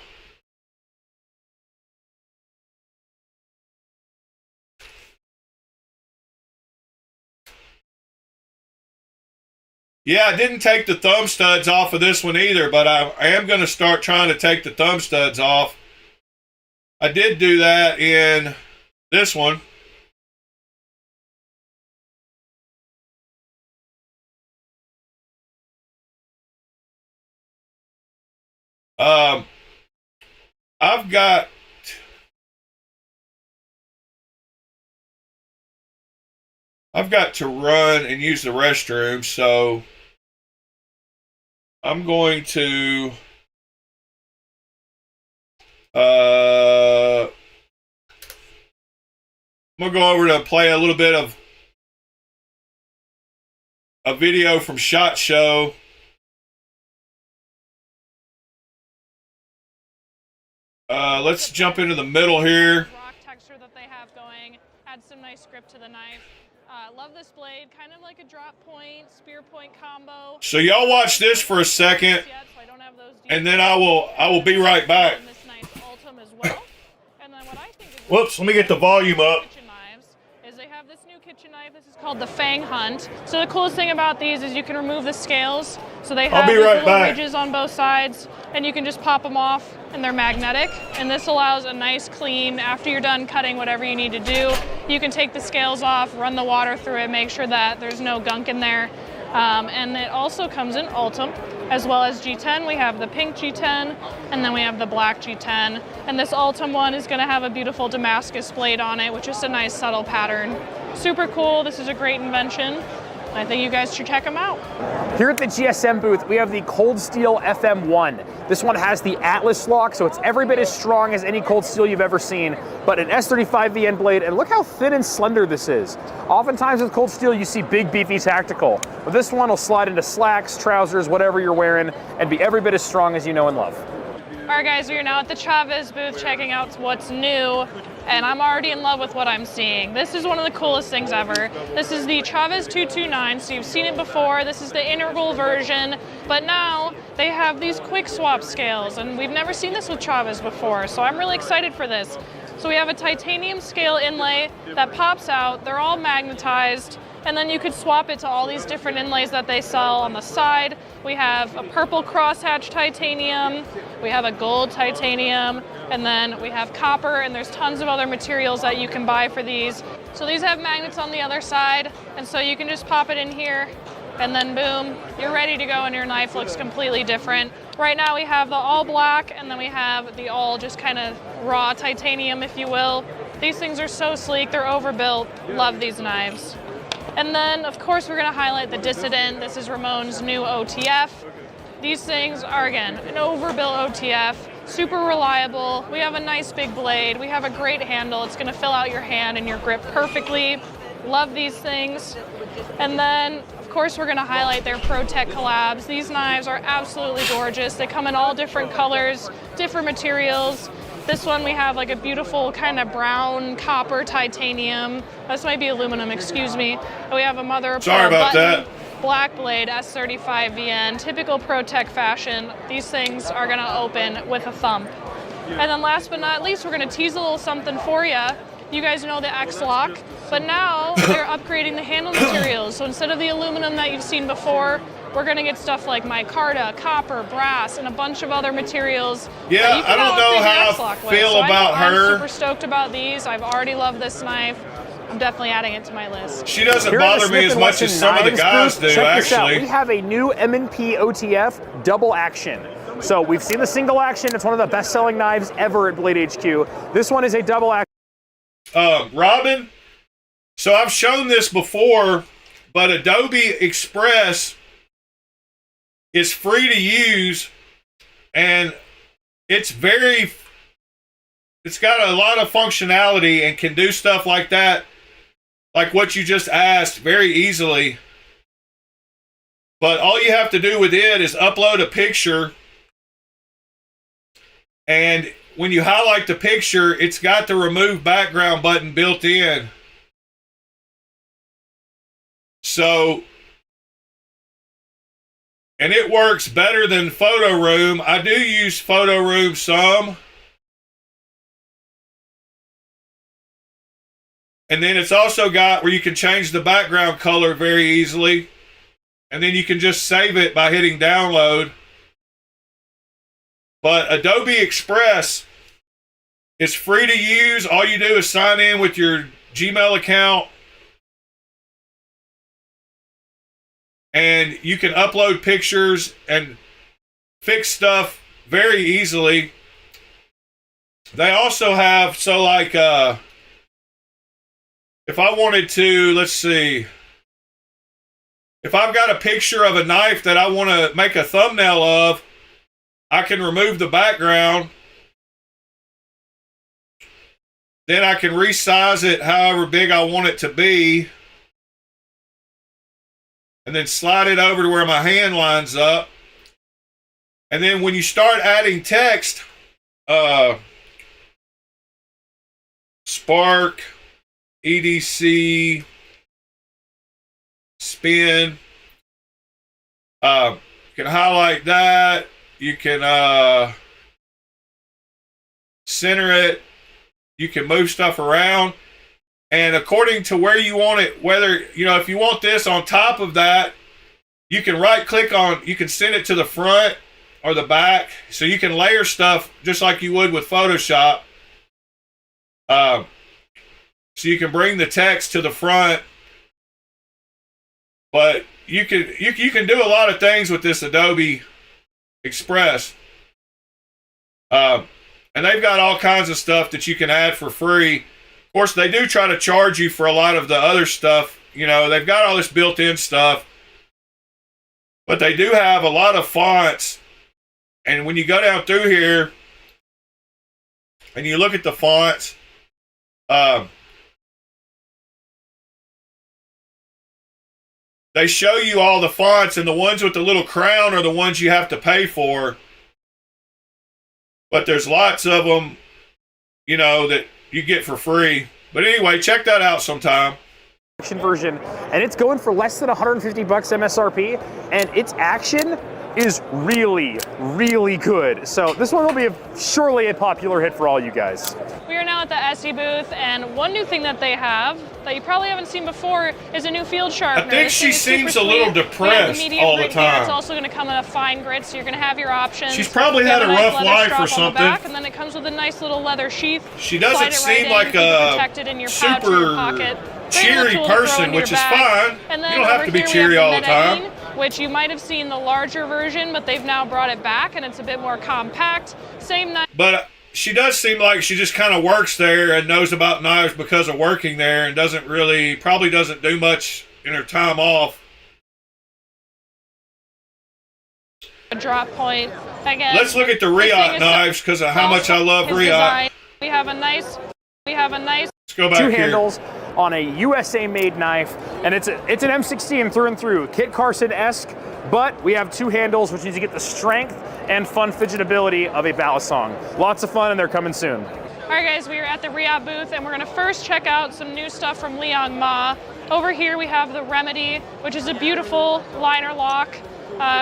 Yeah, I didn't take the thumb studs off of this one either, but I am going to start trying to take the thumb studs off. I did do that in this one. I've got to run and use the restroom, so I'm going to I'm gonna go over to play a little bit of a video from SHOT Show. Let's jump into the middle here. Rock texture that they have going, add some nice grip to the knife. Love this blade, kind of like a drop point, spear point combo. So y'all watch this for a second, and then I will be right back. This nice Ultim as well. And then what I think is Whoops, let me get the volume up. kitchen knives is they have this new kitchen knife. This is called the Fang Hunt. So the coolest thing about these is you can remove the scales. So they have I'll be these right little back. ridges on both sides, and you can just pop them off, and they're magnetic. And this allows a nice clean, after you're done cutting whatever you need to do, you can take the scales off, run the water through it, make sure that there's no gunk in there. And it also comes in Ultim, as well as G10. We have the pink G10, and then we have the black G10. And this Ultim one is gonna have a beautiful Damascus blade on it, which is a nice subtle pattern. Super cool, this is a great invention. I think you guys should check them out. Here at the GSM booth, we have the Cold Steel FM1. This one has the Atlas lock, so it's every bit as strong as any Cold Steel you've ever seen, but an S35VN blade, and look how thin and slender this is. Oftentimes with Cold Steel, you see big, beefy tactical, but this one will slide into slacks, trousers, whatever you're wearing, and be every bit as strong as you know and love. All right, guys, we are now at the Chavez booth checking out what's new, and I'm already in love with what I'm seeing. This is one of the coolest things ever. This is the Chavez 229, so you've seen it before. This is the integral version, but now they have these quick swap scales, and we've never seen this with Chavez before, so I'm really excited for this. So we have a titanium scale inlay that pops out. They're all magnetized, and then you could swap it to all these different inlays that they sell on the side. We have a purple crosshatch titanium, we have a gold titanium, and then we have copper, and there's tons of other materials that you can buy for these. So these have magnets on the other side, and so you can just pop it in here, and then boom, you're ready to go, and your knife looks completely different. Right now we have the all black, and then we have the all just kind of raw titanium, if you will. These things are so sleek, they're overbuilt. Love these knives. And then, of course, we're gonna highlight the Dissident. This is Ramon's new OTF. These things are, again, an overbuilt OTF, super reliable. We have a nice big blade. We have a great handle. It's gonna fill out your hand and your grip perfectly. Love these things. And then, of course, we're gonna highlight their ProTech collabs. These knives are absolutely gorgeous. They come in all different colors, different materials. This one we have like a beautiful kind of brown copper titanium. This might be aluminum, excuse me. And we have a mother of pearl button, black blade S35VN, typical ProTech fashion. These things are gonna open with a thump. And then last but not least, we're gonna tease a little something for you. You guys know the X-Lock, but now they're upgrading the handle materials. So instead of the aluminum that you've seen before, we're gonna get stuff like micarta, copper, brass, and a bunch of other materials. Yeah, I don't know how I feel about her. I'm super stoked about these. I've already loved this knife. I'm definitely adding it to my list. She doesn't bother me as much as some of the guys do, actually. We have a new M&P OTF double action. So we've seen the single action. It's one of the best-selling knives ever at Blade HQ. This one is a double action. Robin, so I've shown this before, but Adobe Express is free to use, and it's got a lot of functionality and can do stuff like that, like what you just asked, very easily. But all you have to do with it is upload a picture, and when you highlight the picture, it's got the remove background button built in. So, and it works better than Photo Room. I do use Photo Room some. And then it's also got where you can change the background color very easily. And then you can just save it by hitting download. But Adobe Express is free to use. All you do is sign in with your Gmail account. And you can upload pictures and fix stuff very easily. They also have, so like, if I wanted to, let's see, if I've got a picture of a knife that I want to make a thumbnail of, I can remove the background. Then I can resize it however big I want it to be. And then slide it over to where my hand lines up. And then when you start adding text, Spark, EDC, spin, you can highlight that. You can center it. You can move stuff around. And according to where you want it, whether, you know, if you want this on top of that, you can right click on, you can send it to the front or the back. So you can layer stuff just like you would with Photoshop. So you can bring the text to the front. But you can do a lot of things with this Adobe Express. And they've got all kinds of stuff that you can add for free. Of course, they do try to charge you for a lot of the other stuff. You know, they've got all this built-in stuff. But they do have a lot of fonts. And when you go down through here and you look at the fonts, they show you all the fonts, and the ones with the little crown are the ones you have to pay for. But there's lots of them, you know, that you get for free. But anyway, check that out sometime. Version, and it's going for less than 150 bucks MSRP, and its action is really, really good. So this one will be surely a popular hit for all you guys. We are now at the SE booth, and one new thing that they have that you probably haven't seen before is a new field sharpener. I think she seems a little depressed all the time. It's also going to come in a fine grit, so you're going to have your options. She's probably had a rough life or something. And then it comes with a nice little leather sheath. She doesn't seem like a super cheery person, which is fine. You don't have to be cheery all the time. Which you might have seen the larger version, but they've now brought it back, and it's a bit more compact. Same knife. But she does seem like she just kind of works there and knows about knives because of working there, and probably doesn't do much in her time off. A drop point. Again, let's look at the Riot knives because of how much I love Riot. We have a nice. Let's go back here. Two handles on a USA-made knife, and it's an M16 through and through, Kit Carson-esque, but we have two handles, which means you get the strength and fun fidgetability of a balisong. Lots of fun, and they're coming soon. All right, guys, we are at the Riot booth, and we're going to first check out some new stuff from Liang Ma. Over here, we have the Remedy, which is a beautiful liner lock.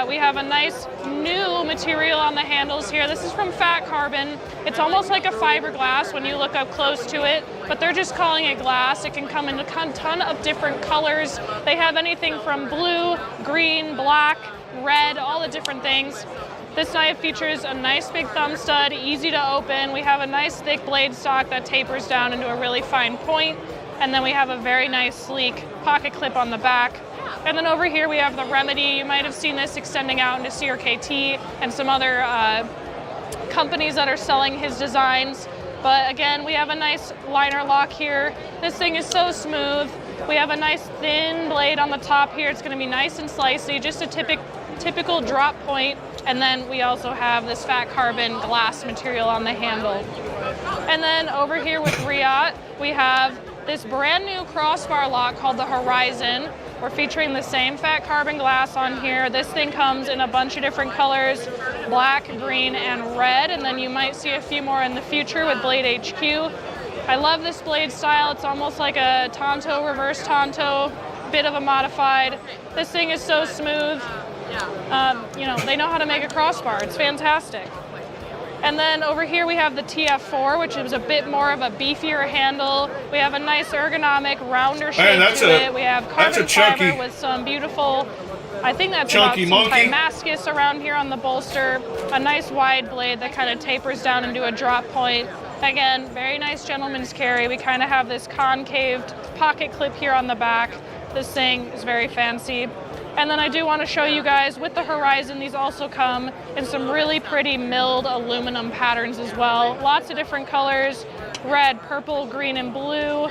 We have a nice new material on the handles here. This is from Fat Carbon. It's almost like a fiberglass when you look up close to it, but they're just calling it glass. It can come in a ton of different colors. They have anything from blue, green, black, red, all the different things. This knife features a nice big thumb stud, easy to open. We have a nice thick blade stock that tapers down into a really fine point. And then we have a very nice sleek pocket clip on the back. And then over here we have the Remedy. You might have seen this extending out into CRKT and some other companies that are selling his designs. But again, we have a nice liner lock here. This thing is so smooth. We have a nice thin blade on the top here. It's going to be nice and slicey, just a typical drop point. And then we also have this Fat Carbon glass material on the handle. And then over here with Riot, we have this brand new crossbar lock called the Horizon. We're featuring the same Fat Carbon glass on here. This thing comes in a bunch of different colors, black, green, and red, and then you might see a few more in the future with Blade HQ. I love this blade style. It's almost like a Tonto, reverse Tonto, bit of a modified. This thing is so smooth. You know, they know how to make a crossbar. It's fantastic. And then over here we have the TF4, which is a bit more of a beefier handle. We have a nice ergonomic, rounder shape to it. We have carbon fiber with some beautiful, I think that's about some Damascus around here on the bolster. A nice wide blade that kind of tapers down into a drop point. Again, very nice gentleman's carry. We kind of have this concaved pocket clip here on the back. This thing is very fancy. And then I do want to show you guys with the Horizon, these also come in some really pretty milled aluminum patterns as well. Lots of different colors, red, purple, green, and blue.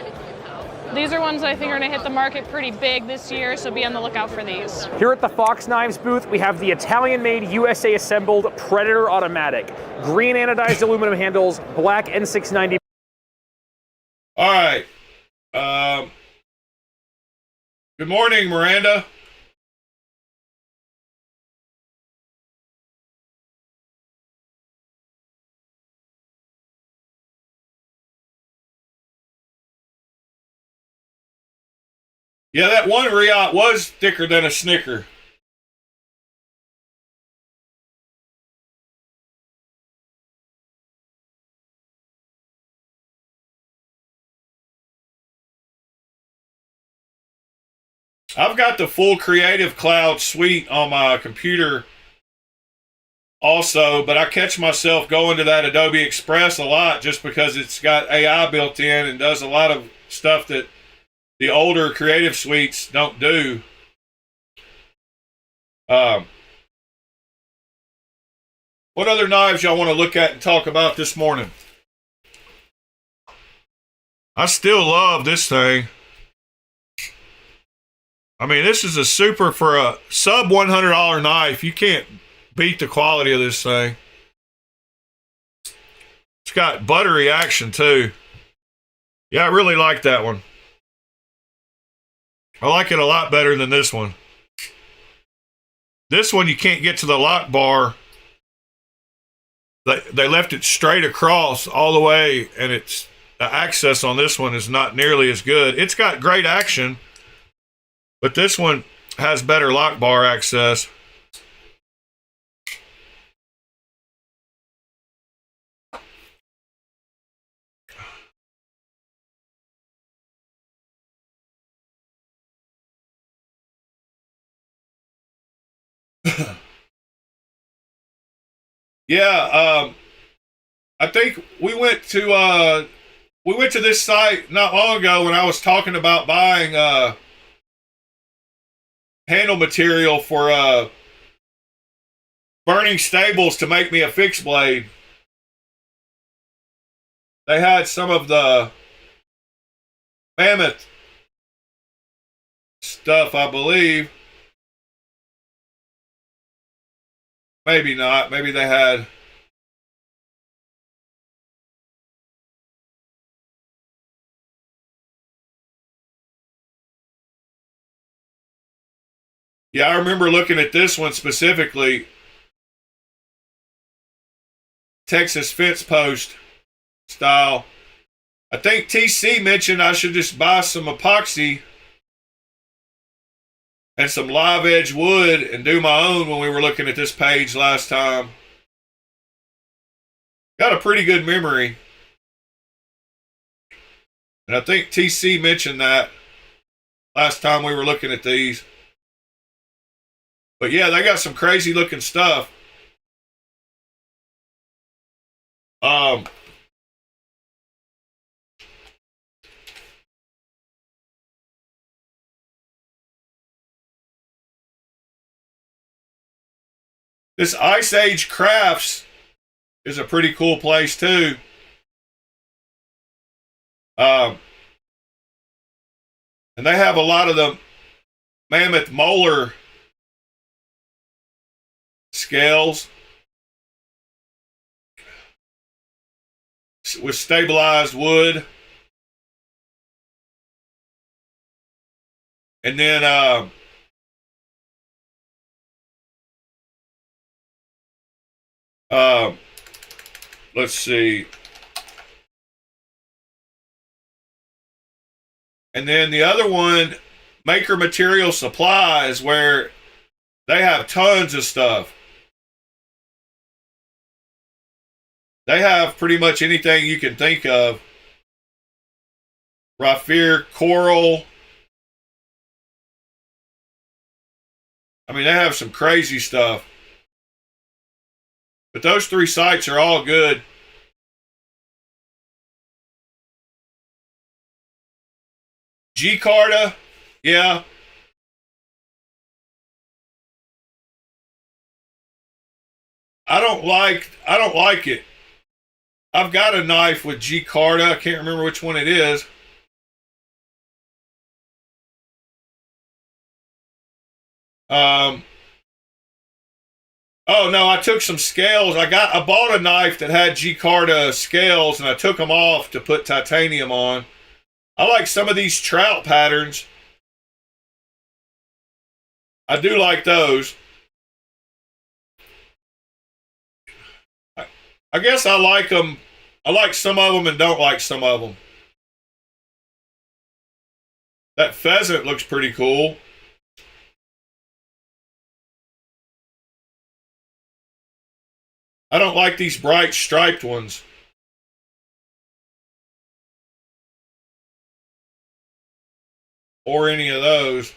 These are ones that I think are going to hit the market pretty big this year, so be on the lookout for these. Here at the Fox Knives booth, we have the Italian-made, USA-assembled Predator Automatic. Green anodized aluminum handles, black N690. All right. Good morning, Miranda. Yeah, that one Riot was thicker than a Snicker. I've got the full Creative Cloud suite on my computer also, but I catch myself going to that Adobe Express a lot just because it's got AI built in and does a lot of stuff that the older Creative suites don't do. What other knives y'all want to look at and talk about this morning? I still love this thing. I mean, this is a super for a sub $100 knife. You can't beat the quality of this thing. It's got buttery action too. Yeah, I really like that one. I like it a lot better than this one. This one you can't get to the lock bar. They left it straight across all the way, and it's the access on this one is not nearly as good. It's got great action, but this one has better lock bar access. Yeah, I think we went to this site not long ago when I was talking about buying handle material for burning stables to make me a fixed blade. They had some of the Mammoth stuff, I believe. Maybe not. Maybe they had. Yeah, I remember looking at this one specifically. Texas fence post style. I think TC mentioned I should just buy some epoxy and some live edge wood and do my own when we were looking at this page last time. Got a pretty good memory. And I think TC mentioned that last time we were looking at these. But yeah, they got some crazy looking stuff. This Ice Age Crafts is a pretty cool place too. And they have a lot of the Mammoth molar scales with stabilized wood. And then let's see. And then the other one, Maker Material Supplies, where they have tons of stuff. They have pretty much anything you can think of. Raffir, coral. I mean, they have some crazy stuff. But those three sites are all good. G-Carta, yeah. I don't like it. I've got a knife with G-Carta. I can't remember which one it is. Oh no, I took some scales. I bought a knife that had G-Carta scales, and I took them off to put titanium on. I like some of these trout patterns. I do like those. I guess I like them. I like some of them and don't like some of them. That pheasant looks pretty cool. I don't like these bright striped ones. Or any of those.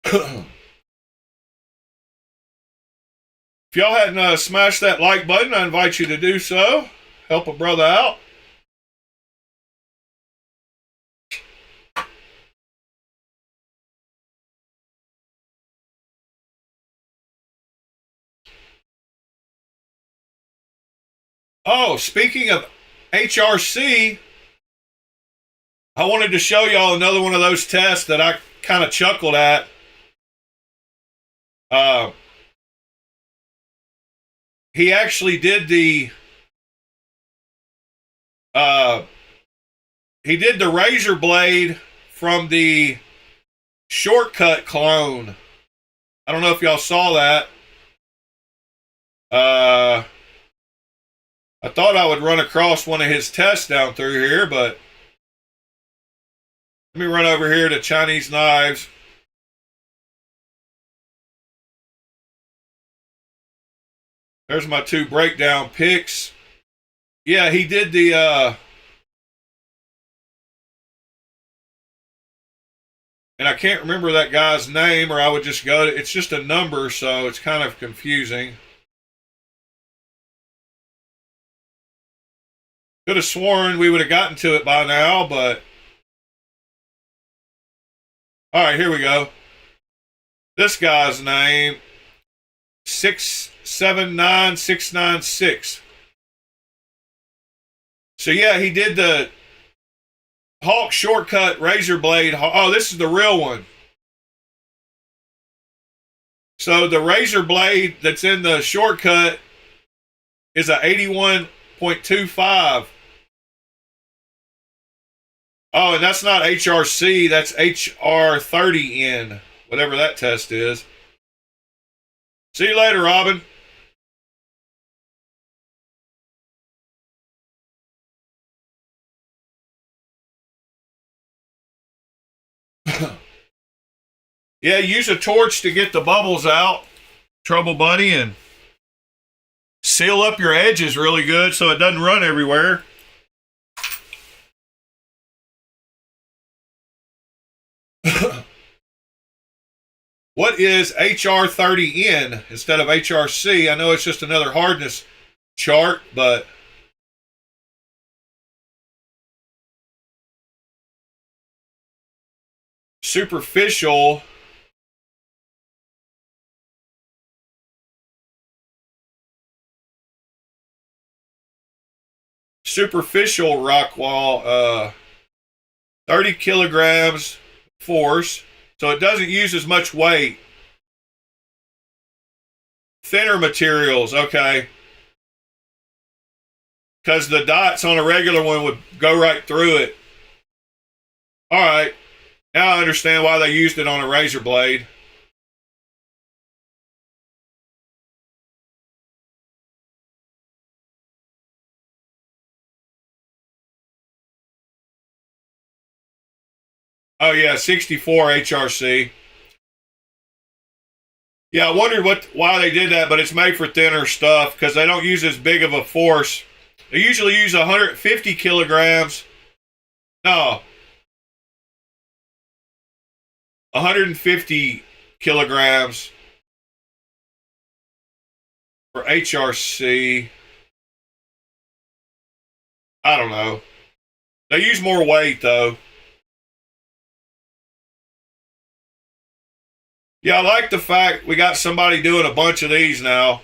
If y'all hadn't smashed that like button, I invite you to do so. Help a brother out. Oh, speaking of HRC, I wanted to show y'all another one of those tests that I kind of chuckled at. He actually did the razor blade from the Shortcut clone. I don't know if y'all saw that. I thought I would run across one of his tests down through here, but let me run over here to Chinese Knives. There's my two breakdown picks. Yeah, he did the and I can't remember that guy's name, or I would just go to, it's just a number, so it's kind of confusing. Could have sworn we would have gotten to it by now, but all right, here we go. This guy's name, 679696. So yeah, he did the Hawk Shortcut razor blade. Oh, this is the real one. So the razor blade that's in the Shortcut is a 81.25. Oh, and that's not HRC, that's HR30N, whatever that test is. See you later, Robin. Yeah, use a torch to get the bubbles out, Trouble Buddy, and seal up your edges really good so it doesn't run everywhere. What is HR30N instead of HRC? I know it's just another hardness chart, but superficial rock wall, 30 kilograms force, so it doesn't use as much weight. Thinner materials, okay, because the dots on a regular one would go right through it. All right, now I understand why they used it on a razor blade. Oh yeah, 64 HRC. Yeah, I wondered why they did that, but it's made for thinner stuff because they don't use as big of a force. They usually use 150 kilograms. No, 150 kilograms for HRC. I don't know. They use more weight though. Yeah, I like the fact we got somebody doing a bunch of these now.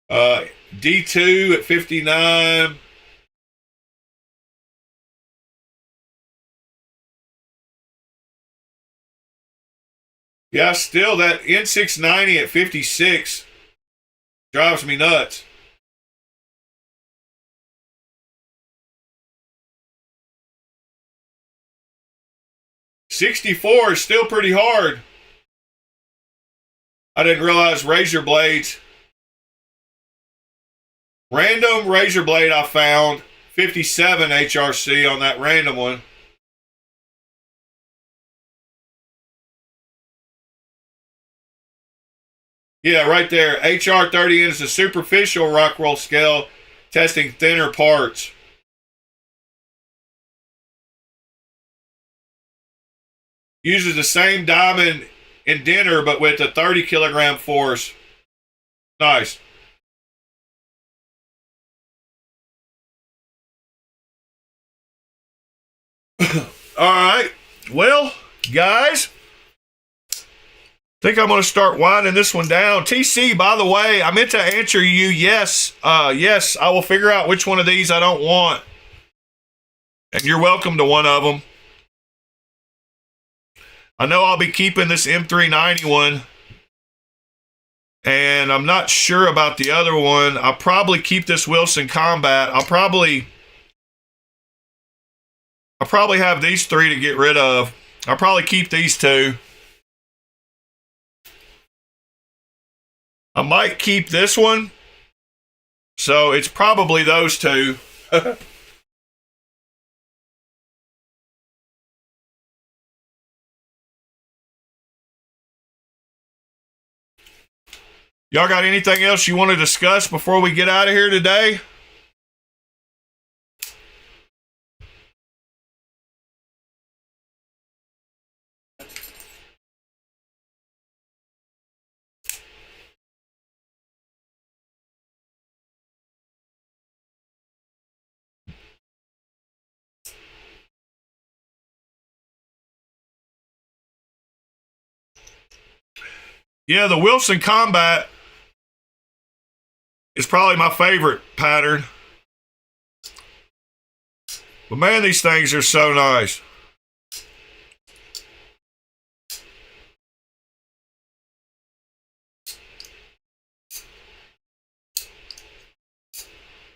D2 at 59. Yeah, still that N690 at 56 drives me nuts. $64 is still pretty hard. I didn't realize razor blades. Random razor blade I found, 57 HRC on that random one. Yeah, right there. HR30N is a superficial Rockwell scale testing thinner parts. Uses the same diamond indenter but with a 30 kilogram force. Nice. All right. Well, guys, I think I'm going to start winding this one down. TC, by the way, I meant to answer you. Yes, yes, I will figure out which one of these I don't want. And you're welcome to one of them. I know I'll be keeping this M390 one. And I'm not sure about the other one. I'll probably keep this Wilson Combat. I'll probably have these three to get rid of. I'll probably keep these two. I might keep this one. So it's probably those two. Y'all got anything else you want to discuss before we get out of here today? Yeah, the Wilson Combat is probably my favorite pattern. But man, these things are so nice.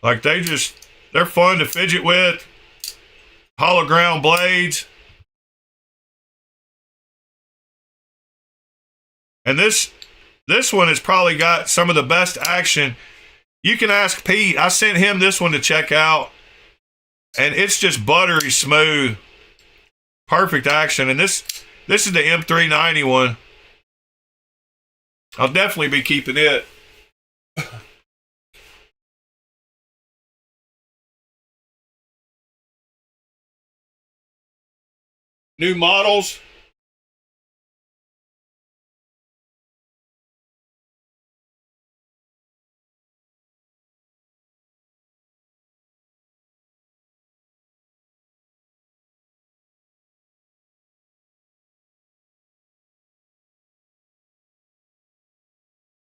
Like they're fun to fidget with. Hollow ground blades. And this one has probably got some of the best action. You can ask Pete. I sent him this one to check out. And it's just buttery smooth. Perfect action. And this is the M390 one. I'll definitely be keeping it. New models.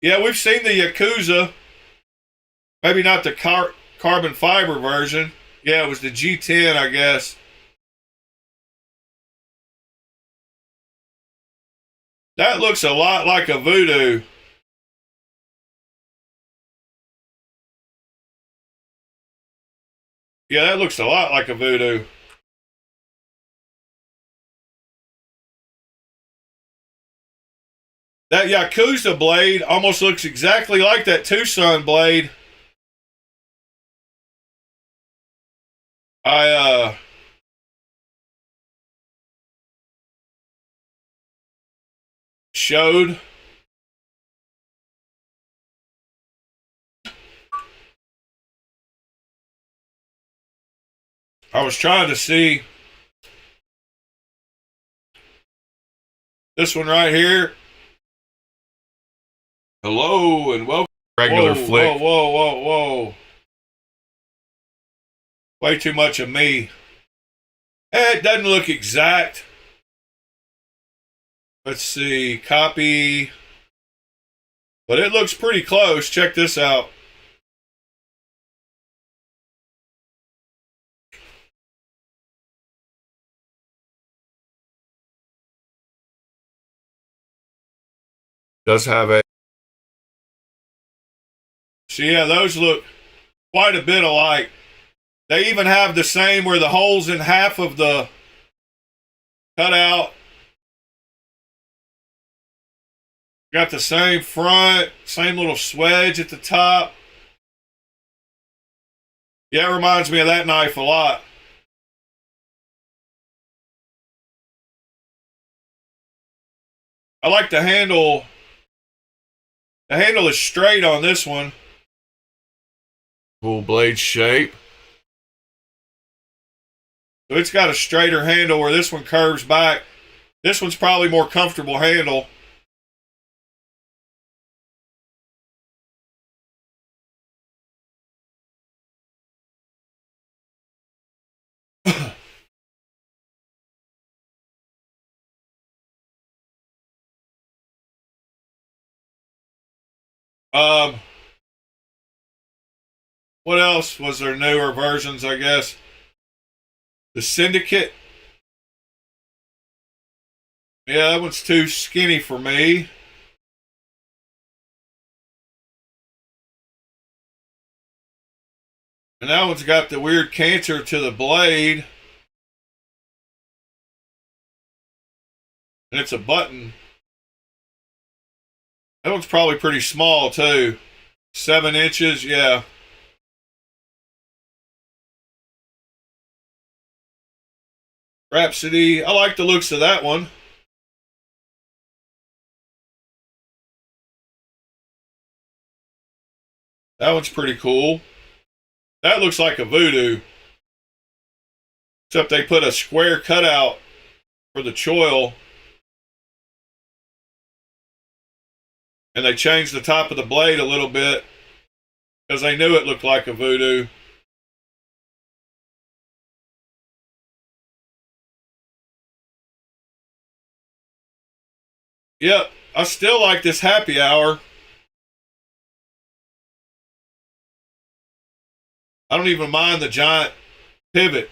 Yeah, we've seen the Yakuza. Maybe not the carbon fiber version. Yeah, it was the G10, I guess. That looks a lot like a Voodoo. Yeah, that looks a lot like a Voodoo. That Yakuza blade almost looks exactly like that Tucson blade. I showed. I was trying to see this one right here. Hello and welcome. Regular flick. Whoa. Way too much of me. It doesn't look exact. Let's see, copy. But it looks pretty close. Check this out. Does have a... So yeah, those look quite a bit alike. They even have the same where the holes in half of the cutout. Got the same front, same little swedge at the top. Yeah, it reminds me of that knife a lot. I like the handle. The handle is straight on this one. Cool blade shape. So it's got a straighter handle where this one curves back. This one's probably more comfortable handle. What else was there? Newer versions, I guess. The Syndicate. Yeah, that one's too skinny for me. And that one's got the weird canter to the blade. And it's a button. That one's probably pretty small too. 7 inches, yeah. Rhapsody, I like the looks of that one. That one's pretty cool. That looks like a Voodoo. Except they put a square cutout for the choil. And they changed the top of the blade a little bit because they knew it looked like a Voodoo. Yep, I still like this happy hour. I don't even mind the giant pivot.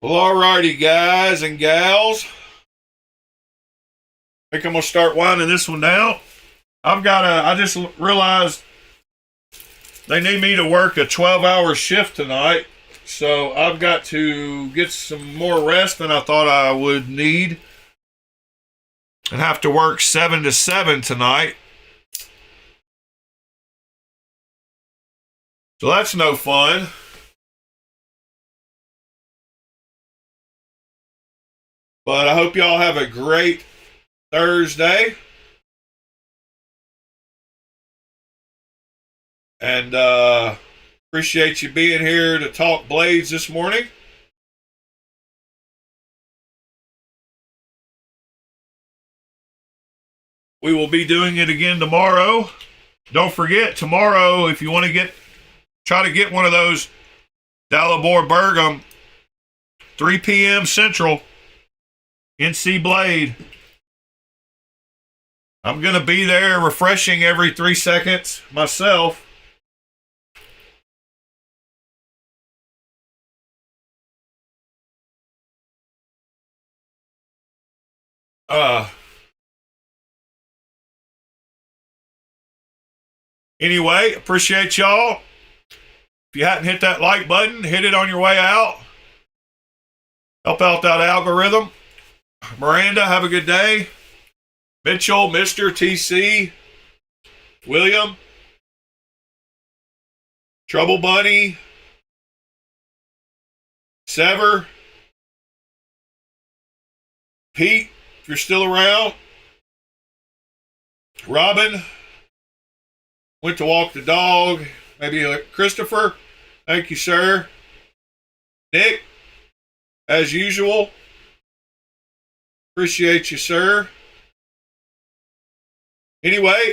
Well, alrighty, guys and gals. I think I'm going to start winding this one down. I just realized they need me to work a 12-hour shift tonight. So I've got to get some more rest than I thought I would need. And have to work 7 to 7 tonight. So that's no fun. But I hope y'all have a great Thursday. And appreciate you being here to talk blades this morning. We will be doing it again tomorrow. Don't forget, tomorrow, if you want to try to get one of those Dalibor Bergam, 3 p.m. Central, NC Blade. I'm going to be there refreshing every 3 seconds myself. Anyway, appreciate y'all. If you hadn't hit that like button, hit it on your way out. Help out that algorithm. Miranda, have a good day. Mitchell, Mr. TC, William, Trouble Bunny, Sever, Pete, if you're still around, Robin, went to walk the dog. Maybe Christopher. Thank you, sir. Nick, as usual. Appreciate you, sir. Anyway,